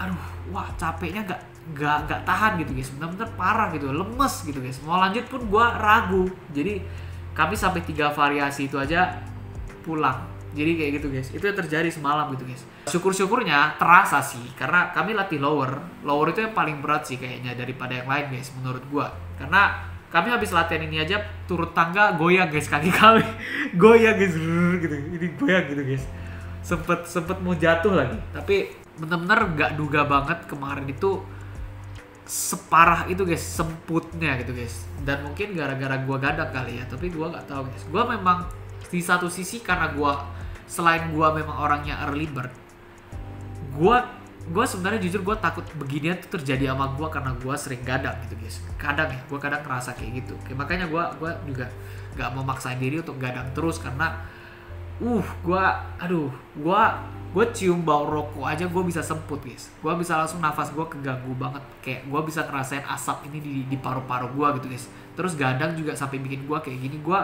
wah capeknya nggak tahan gitu guys, bener-bener parah gitu, lemes gitu guys. Mau lanjut pun gue ragu. Jadi kami sampai 3 variasi itu aja pulang. Jadi kayak gitu guys, itu yang terjadi semalam gitu guys. Syukur-syukurnya terasa sih, karena kami latih lower itu yang paling berat sih kayaknya daripada yang lain guys menurut gua. Karena kami habis latihan ini aja turun tangga goyang guys, kaki kami goyang guys gitu, ini goyang gitu guys. Sempet mau jatuh lagi, tapi bener-bener gak duga banget kemarin itu separah itu guys, semputnya gitu guys. Dan mungkin gara-gara gua gadang kali ya, tapi gua gak tahu guys. Gua memang di satu sisi karena selain gue memang orangnya early bird, gue sebenarnya jujur gue takut beginian tuh terjadi sama gue karena gue sering gadang gitu guys. Gue kadang ngerasa kayak gitu. Makanya gue juga gak mau maksain diri untuk gadang terus, karena gue cium bau rokok aja gue bisa semput guys. Gue bisa langsung nafas gue keganggu banget, kayak gue bisa ngerasain asap ini di paru-paru gue gitu guys. Terus gadang juga sampai bikin gue kayak gini, gue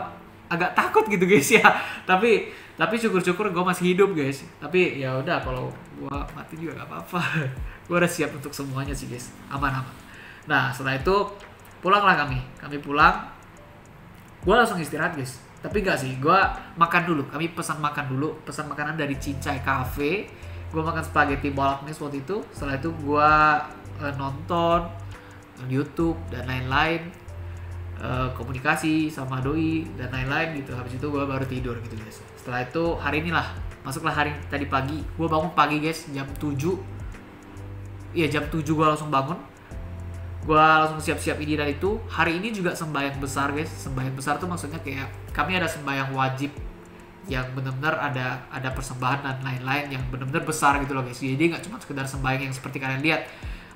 agak takut gitu guys ya. Tapi syukur-syukur gue masih hidup guys. Tapi ya udah, kalau gue mati juga gak apa-apa. Gue udah siap untuk semuanya sih guys, aman-aman. Nah setelah itu pulanglah kami pulang. Gue langsung istirahat guys. Tapi gak sih, gue makan dulu. Kami pesan makanan dari Cincai Cafe. Gue makan spaghetti bolognese waktu itu. Setelah itu gue nonton YouTube dan lain-lain, komunikasi sama doi dan lain-lain gitu. Habis itu gue baru tidur gitu guys. Setelah itu hari inilah masuklah hari tadi pagi. Gue bangun pagi guys, jam 7. Iya jam 7 gue langsung bangun. Gue langsung siap-siap ini dan itu. Hari ini juga sembahyang besar guys. Sembahyang besar tuh maksudnya kayak kami ada sembahyang wajib yang benar-benar ada persembahan dan lain-lain yang benar-benar besar gitu loh guys. Jadi nggak cuma sekedar sembahyang yang seperti kalian lihat.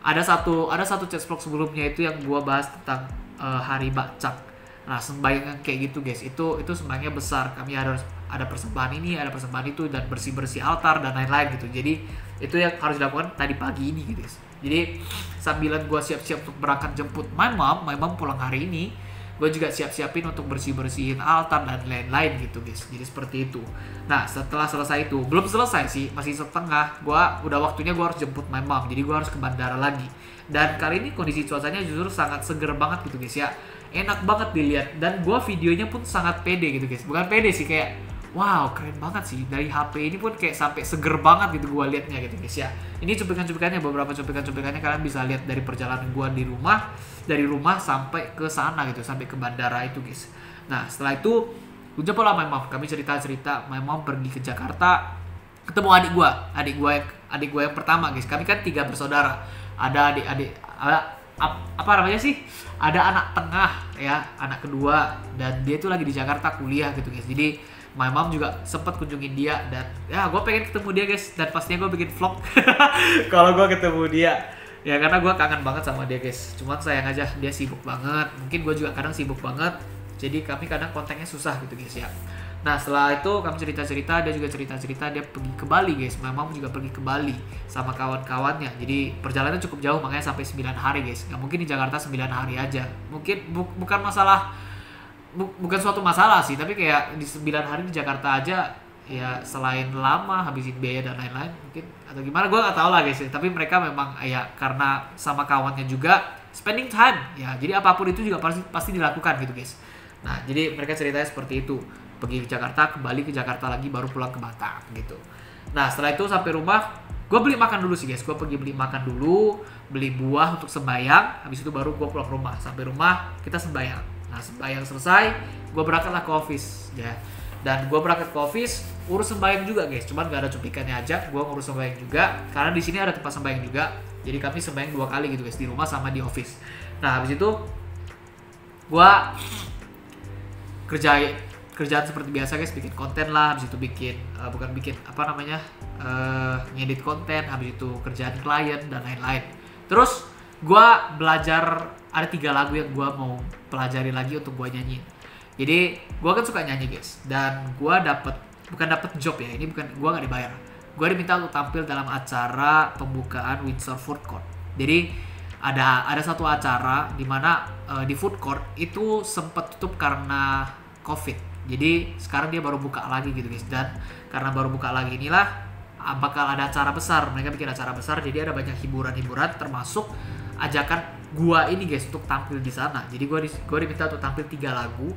Ada satu chat vlog sebelumnya itu yang gue bahas tentang hari bacak. Nah sembahyang kayak gitu guys, itu sembahyangnya besar. Kami harus ada persembahan ini, ada persembahan itu, dan bersih altar dan lain-lain gitu. Jadi itu yang harus dilakukan tadi pagi ini gitu guys. Jadi sambilan gue siap-siap untuk berangkat jemput my mom pulang hari ini, gue juga siapin untuk bersihin altar dan lain-lain gitu guys. Jadi seperti itu. Nah setelah selesai itu, belum selesai sih, masih setengah. Udah waktunya gue harus jemput my mom, jadi gue harus ke bandara lagi. Dan kali ini kondisi cuacanya justru sangat seger banget gitu guys ya. Enak banget dilihat, dan gue videonya pun sangat pede gitu guys. Bukan pede sih, kayak wow keren banget sih. Dari HP ini pun kayak sampai seger banget gitu gue liatnya gitu guys ya. Ini cuplikan-cuplikannya, beberapa cuplikan-cuplikannya kalian bisa lihat dari perjalanan gue dari rumah sampai ke sana gitu, sampai ke bandara itu guys. Nah setelah itu gue jemput lah my mom. Kami cerita my mom pergi ke Jakarta, ketemu adik gue yang pertama guys. Kami kan 3 bersaudara. Ada apa namanya sih, ada anak tengah ya, anak kedua, dan dia tuh lagi di Jakarta kuliah gitu guys. Jadi my mom juga sempat kunjungin dia, dan ya gue pengen ketemu dia guys, dan pastinya gue bikin vlog kalau gue ketemu dia ya, karena gue kangen banget sama dia guys. Cuman sayang aja dia sibuk banget, mungkin gue juga kadang sibuk banget, jadi kami kadang kontaknya susah gitu guys ya. Nah setelah itu kami cerita-cerita, dia juga cerita-cerita dia pergi ke Bali guys. Memang juga pergi ke Bali sama kawan-kawannya. Jadi perjalanan cukup jauh, makanya sampai 9 hari guys. Nggak mungkin di Jakarta 9 hari aja. Mungkin bukan masalah, bukan suatu masalah sih, tapi kayak di 9 hari di Jakarta aja ya, selain lama, habisin biaya dan lain-lain mungkin, atau gimana gue nggak tahu lah guys. Tapi mereka memang ya karena sama kawannya juga spending time ya, jadi apapun itu juga pasti dilakukan gitu guys. Nah jadi mereka ceritanya seperti itu, pergi ke Jakarta, kembali ke Jakarta lagi, baru pulang ke Batam gitu. Nah setelah itu sampai rumah, gue beli makan dulu sih guys. Gue pergi beli makan dulu, beli buah untuk sembayang. Habis itu baru gue pulang rumah. Sampai rumah kita sembayang. Nah sembayang selesai, gue berangkatlah ke office ya. Dan gue berangkat ke office, urus sembayang juga guys. Cuman gak ada cuplikannya aja, gue ngurus sembayang juga. Karena di sini ada tempat sembayang juga. Jadi kami sembayang 2 kali gitu guys, di rumah sama di office. Nah habis itu gue kerjaan seperti biasa guys, bikin konten lah, habis itu ngedit konten, habis itu kerjaan klien dan lain-lain. Terus gue belajar, ada 3 lagu yang gue mau pelajari lagi untuk gue nyanyiin. Jadi gue kan suka nyanyi guys, dan gue bukan dapet job ya, ini bukan, gue nggak dibayar. Gue diminta untuk tampil dalam acara pembukaan Windsor Food Court. Jadi ada satu acara di mana di food court itu sempat tutup karena COVID. Jadi sekarang dia baru buka lagi gitu guys, dan karena baru buka lagi inilah bakal ada acara besar. Mereka bikin acara besar, jadi ada banyak hiburan-hiburan, termasuk ajakan gua ini guys untuk tampil di sana. Jadi gua diminta untuk tampil 3 lagu,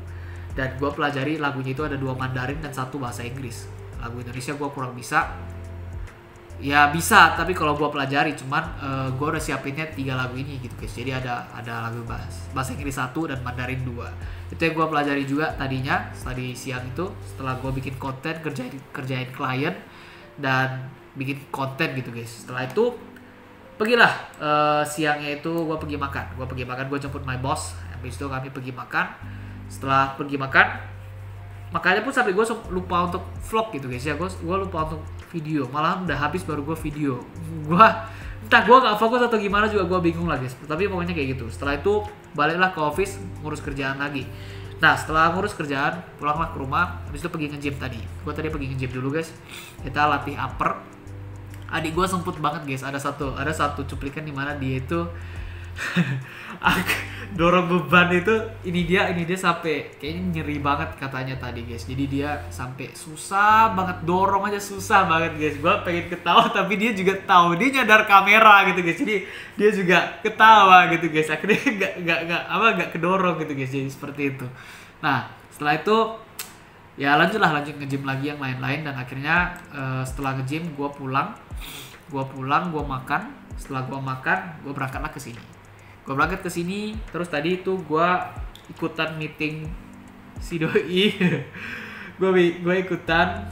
dan gua pelajari lagunya itu ada 2 Mandarin dan 1 bahasa Inggris. Lagu Indonesia gua kurang bisa. Ya bisa, tapi kalau gua pelajari, cuman gua udah siapinnya 3 lagu ini gitu guys. Jadi ada lagu bahasa Inggris 1 dan Mandarin 2. Itu yang gua pelajari juga tadinya tadi siang itu, setelah gua bikin konten, kerjain klien dan bikin konten gitu guys. Setelah itu pergilah siangnya itu gua pergi makan, gua jemput my boss. Habis itu kami pergi makan. Setelah pergi makan, makanya pun sampai gue lupa untuk vlog gitu guys ya, gue lupa untuk video, malah udah habis baru gue video. Entah gue nggak fokus atau gimana juga, gue bingung lah guys. Tapi pokoknya kayak gitu. Setelah itu baliklah ke office, ngurus kerjaan lagi. Nah setelah ngurus kerjaan, pulanglah ke rumah. Habis itu pergi nge-gym tadi. Gue tadi pergi nge-gym dulu guys. Kita latih upper. Adik gue semput banget guys. Ada satu cuplikan di mana dia itu dorong beban itu, ini dia sampai kayaknya nyeri banget katanya tadi guys. Jadi dia sampai susah banget, dorong aja susah banget guys. Gue pengen ketawa tapi dia juga tahu, dia nyadar kamera gitu guys. Jadi dia juga ketawa gitu guys. Akhirnya nggak kedorong gitu guys. Jadi seperti itu. Nah setelah itu ya lanjut nge-gym lagi yang lain-lain, dan akhirnya setelah nge-gym gue pulang, gue makan. Setelah gue makan, gue berangkatlah ke sini. Terus tadi itu gue ikutan meeting si doi. gue ikutan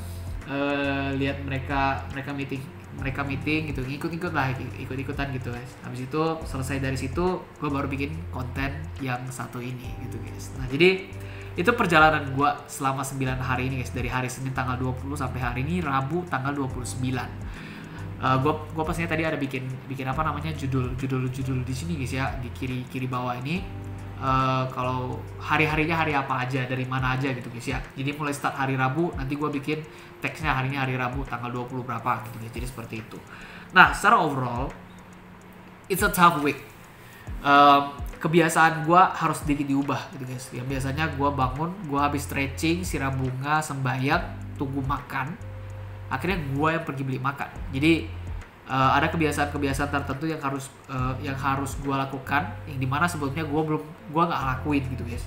lihat mereka meeting gitu, ikut-ikutan gitu guys. Habis itu selesai dari situ, gue baru bikin konten yang satu ini gitu guys. Nah jadi itu perjalanan gue selama 9 hari ini guys, dari hari Senin tanggal 20 sampai hari ini Rabu tanggal 29. Gue pastinya tadi ada bikin apa namanya judul di sini guys ya, di kiri bawah ini. Kalau hari-harinya hari apa aja, dari mana aja gitu guys ya. Jadi mulai start hari Rabu, nanti gue bikin teksnya harinya hari Rabu tanggal 20 berapa gitu guys. Jadi seperti itu. Nah secara overall it's a tough week. Kebiasaan gue harus sedikit diubah gitu guys. Yang biasanya gue bangun, gue habis stretching, siram bunga, sembahyang, tunggu makan. Akhirnya gue yang pergi beli makan. Jadi ada kebiasaan tertentu yang harus gue lakukan, yang dimana sebelumnya gue nggak lakuin gitu guys.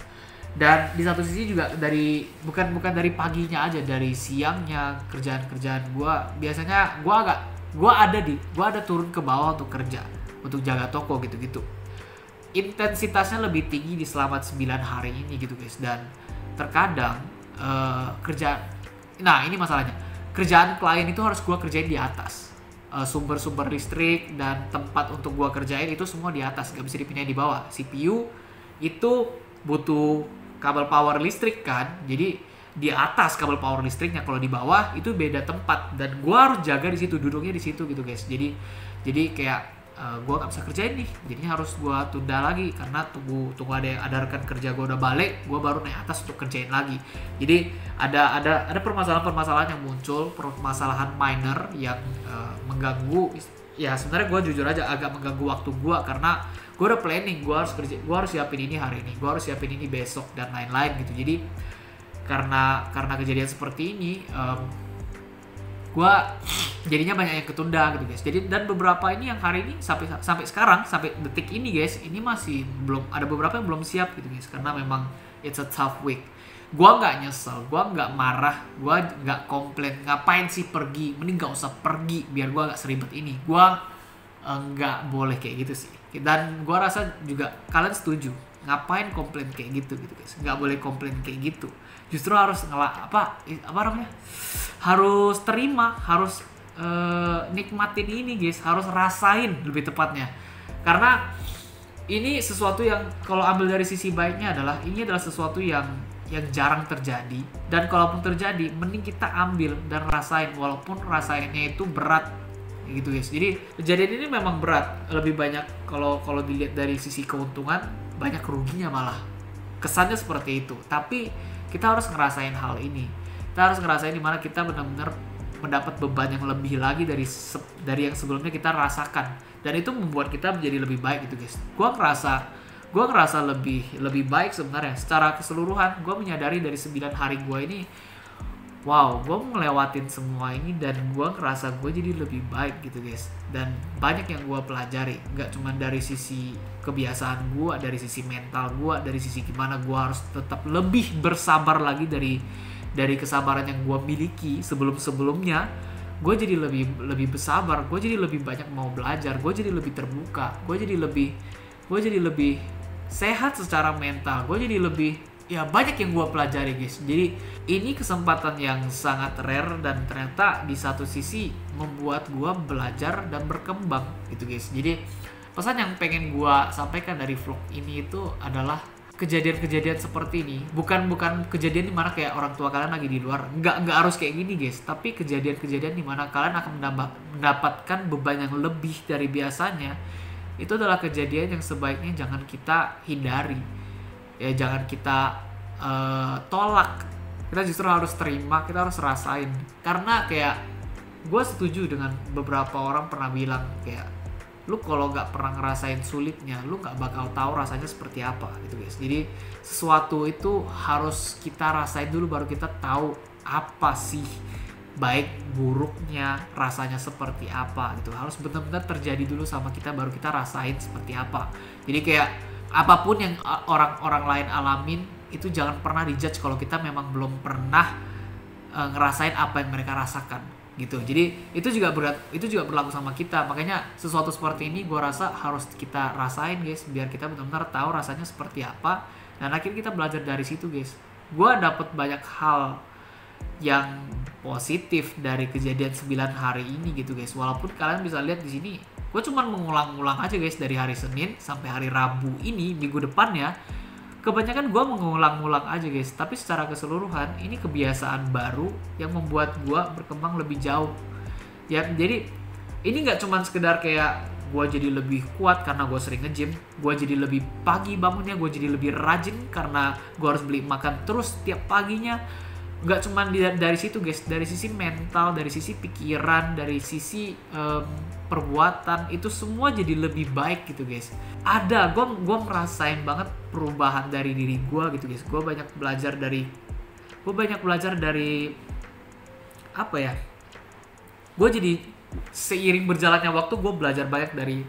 Dan di satu sisi juga bukan dari paginya aja, dari siangnya kerjaan gue biasanya gue ada turun ke bawah untuk kerja, untuk jaga toko gitu. Intensitasnya lebih tinggi di selama 9 hari ini gitu guys. Dan terkadang kerjaan, nah ini masalahnya, kerjaan klien itu harus gue kerjain di atas. sumber-sumber listrik dan tempat untuk gua kerjain itu semua di atas, gak bisa dipindahin di bawah. CPU itu butuh kabel power listrik kan, jadi di atas kabel power listriknya, kalau di bawah itu beda tempat dan gua harus jaga di situ, duduknya di situ gitu guys. Jadi kayak gua nggak bisa kerjain nih, jadinya harus gua tunda lagi karena tunggu ada rekan kerja gua udah balik, gua baru naik atas untuk kerjain lagi. Jadi ada permasalahan yang muncul, permasalahan minor yang mengganggu. Ya sebenarnya gua jujur aja agak mengganggu waktu gua karena gua udah planning, gua harus siapin ini hari ini, gua harus siapin ini besok dan lain-lain gitu. Jadi karena kejadian seperti ini gue jadinya banyak yang ketunda gitu guys. Jadi dan beberapa ini yang hari ini sampai sekarang, sampai detik ini guys, ini masih belum ada, beberapa yang belum siap gitu guys, karena memang it's a tough week. Gue nggak nyesel, gue nggak marah, gue nggak komplain, ngapain sih pergi, mending nggak usah pergi biar gue nggak seribet ini. Gue nggak boleh kayak gitu sih, dan gue rasa juga kalian setuju, ngapain komplain kayak gitu guys, nggak boleh komplain kayak gitu. Justru harus harus terima, harus nikmatin ini guys, harus rasain lebih tepatnya, karena ini sesuatu yang kalau ambil dari sisi baiknya adalah ini adalah sesuatu yang jarang terjadi, dan kalaupun terjadi mending kita ambil dan rasain walaupun rasanya itu berat gitu guys. Jadi kejadian ini memang berat, lebih banyak kalau dilihat dari sisi keuntungan banyak ruginya malah, kesannya seperti itu. Tapi kita harus ngerasain hal ini, kita harus ngerasain dimana kita benar-benar mendapat beban yang lebih lagi dari yang sebelumnya kita rasakan, dan itu membuat kita menjadi lebih baik gitu guys. Gue ngerasa lebih baik sebenarnya secara keseluruhan. Gue menyadari dari 9 hari gue ini, wow, gue ngelewatin semua ini dan gue ngerasa gue jadi lebih baik gitu guys. Dan banyak yang gue pelajari, gak cuma dari sisi kebiasaan gue, dari sisi mental gue, dari sisi gimana gue harus tetap lebih bersabar lagi dari kesabaran yang gue miliki sebelumnya. Gue jadi lebih bersabar, gue jadi lebih banyak mau belajar, gue jadi lebih terbuka, gue jadi lebih sehat secara mental, gue jadi lebih, ya banyak yang gue pelajari guys. Jadi ini kesempatan yang sangat rare dan ternyata di satu sisi membuat gue belajar dan berkembang gitu guys. Jadi pesan yang pengen gue sampaikan dari vlog ini itu adalah kejadian-kejadian seperti ini bukan kejadian dimana kayak orang tua kalian lagi di luar, nggak harus kayak gini guys, tapi kejadian-kejadian dimana kalian akan mendapatkan beban yang lebih dari biasanya. Itu adalah kejadian yang sebaiknya jangan kita hindari, ya jangan kita tolak. Kita justru harus terima, kita harus rasain. Karena kayak gue setuju dengan beberapa orang pernah bilang kayak, lu kalau nggak pernah ngerasain sulitnya, lu nggak bakal tahu rasanya seperti apa gitu guys. Jadi sesuatu itu harus kita rasain dulu baru kita tahu apa sih baik buruknya, rasanya seperti apa gitu. Harus benar-benar terjadi dulu sama kita baru kita rasain seperti apa. Jadi kayak apapun yang orang lain alamin itu jangan pernah dijudge kalau kita memang belum pernah ngerasain apa yang mereka rasakan gitu. Jadi itu juga berlaku sama kita. Makanya sesuatu seperti ini gue rasa harus kita rasain guys, biar kita benar-benar tahu rasanya seperti apa, dan akhirnya kita belajar dari situ guys. Gue dapet banyak hal yang positif dari kejadian 9 hari ini gitu guys. Walaupun kalian bisa lihat di sini gue cuman mengulang-ulang aja guys dari hari Senin sampai hari Rabu ini, minggu depannya kebanyakan gue mengulang-ulang aja guys. Tapi secara keseluruhan ini kebiasaan baru yang membuat gue berkembang lebih jauh ya. Jadi ini nggak cuma sekedar kayak gue jadi lebih kuat karena gue sering nge-gym, gue jadi lebih pagi bangunnya, gue jadi lebih rajin karena gue harus beli makan terus tiap paginya. Nggak cuma dari situ guys, dari sisi mental, dari sisi pikiran, dari sisi perbuatan, itu semua jadi lebih baik gitu guys. Ada, gue merasain banget perubahan dari diri gue gitu guys. Gue banyak belajar dari apa ya, gue jadi seiring berjalannya waktu gue belajar banyak dari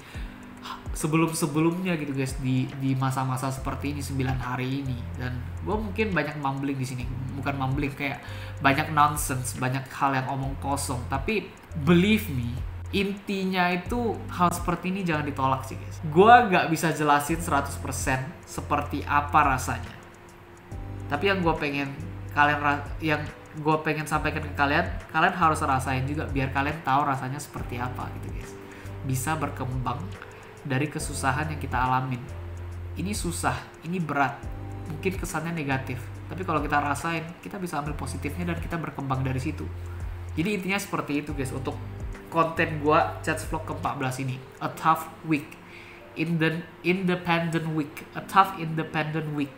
sebelumnya gitu guys, di masa-masa seperti ini 9 hari ini. Dan gue mungkin banyak mumbling di sini, bukan mumbling, kayak banyak nonsense, banyak hal yang omong kosong, tapi believe me, intinya itu hal seperti ini jangan ditolak sih guys. Gue gak bisa jelasin 100% seperti apa rasanya, tapi yang gue pengen yang gue pengen sampaikan ke kalian harus rasain juga biar kalian tahu rasanya seperti apa gitu guys. Bisa berkembang dari kesusahan yang kita alamin. Ini susah, ini berat, mungkin kesannya negatif, tapi kalau kita rasain, kita bisa ambil positifnya dan kita berkembang dari situ. Jadi intinya seperti itu guys untuk konten gue Chats Vlog ke-14 ini. A tough week, independent week, a tough independent week,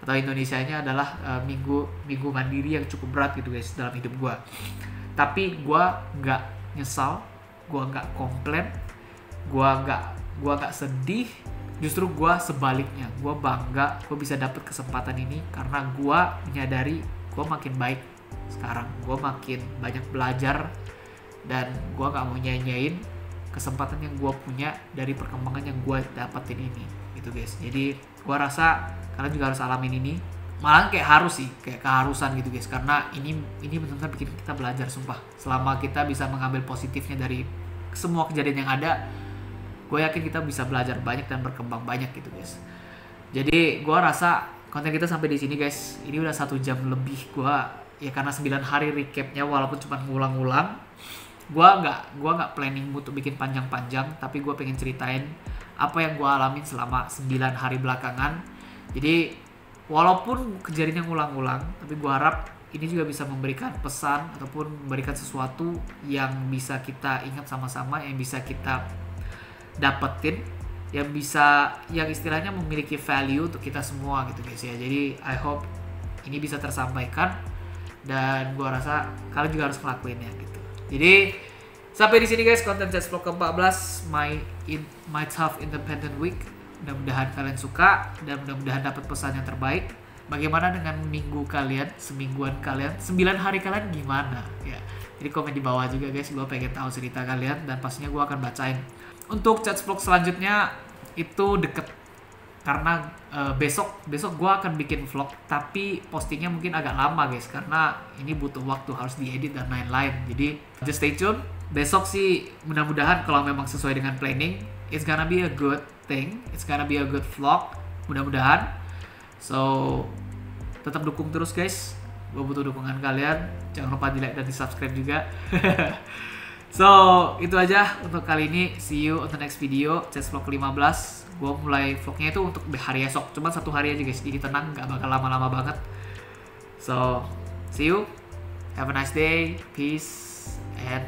atau Indonesianya adalah minggu mandiri yang cukup berat gitu guys dalam hidup gue. Tapi gue nggak nyesal, gue nggak komplain, gue nggak sedih. Justru gue sebaliknya, gue bangga gue bisa dapet kesempatan ini karena gue menyadari gue makin baik sekarang. Gue makin banyak belajar dan gue nggak mau nyanyain kesempatan yang gue punya dari perkembangan yang gue dapetin ini gitu guys. Jadi gue rasa kalian juga harus alamin ini, malah kayak harus sih, kayak keharusan gitu guys, karena ini benar-benar bikin kita belajar sumpah. Selama kita bisa mengambil positifnya dari semua kejadian yang ada, gue yakin kita bisa belajar banyak dan berkembang banyak gitu guys. Jadi gue rasa konten kita sampai di sini guys. Ini udah 1 jam lebih gue ya, karena 9 hari recapnya walaupun cuma ngulang-ngulang. Gue nggak planning untuk bikin panjang-panjang, tapi gue pengen ceritain apa yang gue alamin selama 9 hari belakangan. Jadi walaupun kejadiannya ngulang-ngulang, tapi gue harap ini juga bisa memberikan pesan ataupun memberikan sesuatu yang bisa kita ingat sama-sama, yang bisa kita dapetin, yang istilahnya memiliki value untuk kita semua gitu guys ya. Jadi I hope ini bisa tersampaikan dan gue rasa kalian juga harus ngelakuinnya gitu. Jadi sampai di sini guys konten Chats Vlog ke-14 my tough independent week. Mudah-mudahan kalian suka dan mudah-mudahan dapat pesan yang terbaik. Bagaimana dengan minggu kalian, semingguan kalian, 9 hari kalian gimana ya? Jadi komen di bawah juga guys, gue pengen tahu cerita kalian dan pastinya gue akan bacain. Untuk Chats Vlog selanjutnya itu deket karena besok gue akan bikin vlog, tapi postingnya mungkin agak lama guys karena ini butuh waktu, harus diedit dan lain-lain. Jadi just stay tune. Besok sih mudah-mudahan kalau memang sesuai dengan planning, it's gonna be a good thing, it's gonna be a good vlog mudah-mudahan. So tetap dukung terus guys, gue butuh dukungan kalian. Jangan lupa di like dan di subscribe juga. So itu aja untuk kali ini. See you on the next video Chats Vlog ke-15. Gue mulai vlognya itu untuk hari esok, cuma 1 hari aja guys, jadi tenang, gak bakal lama-lama banget. So see you, have a nice day, peace and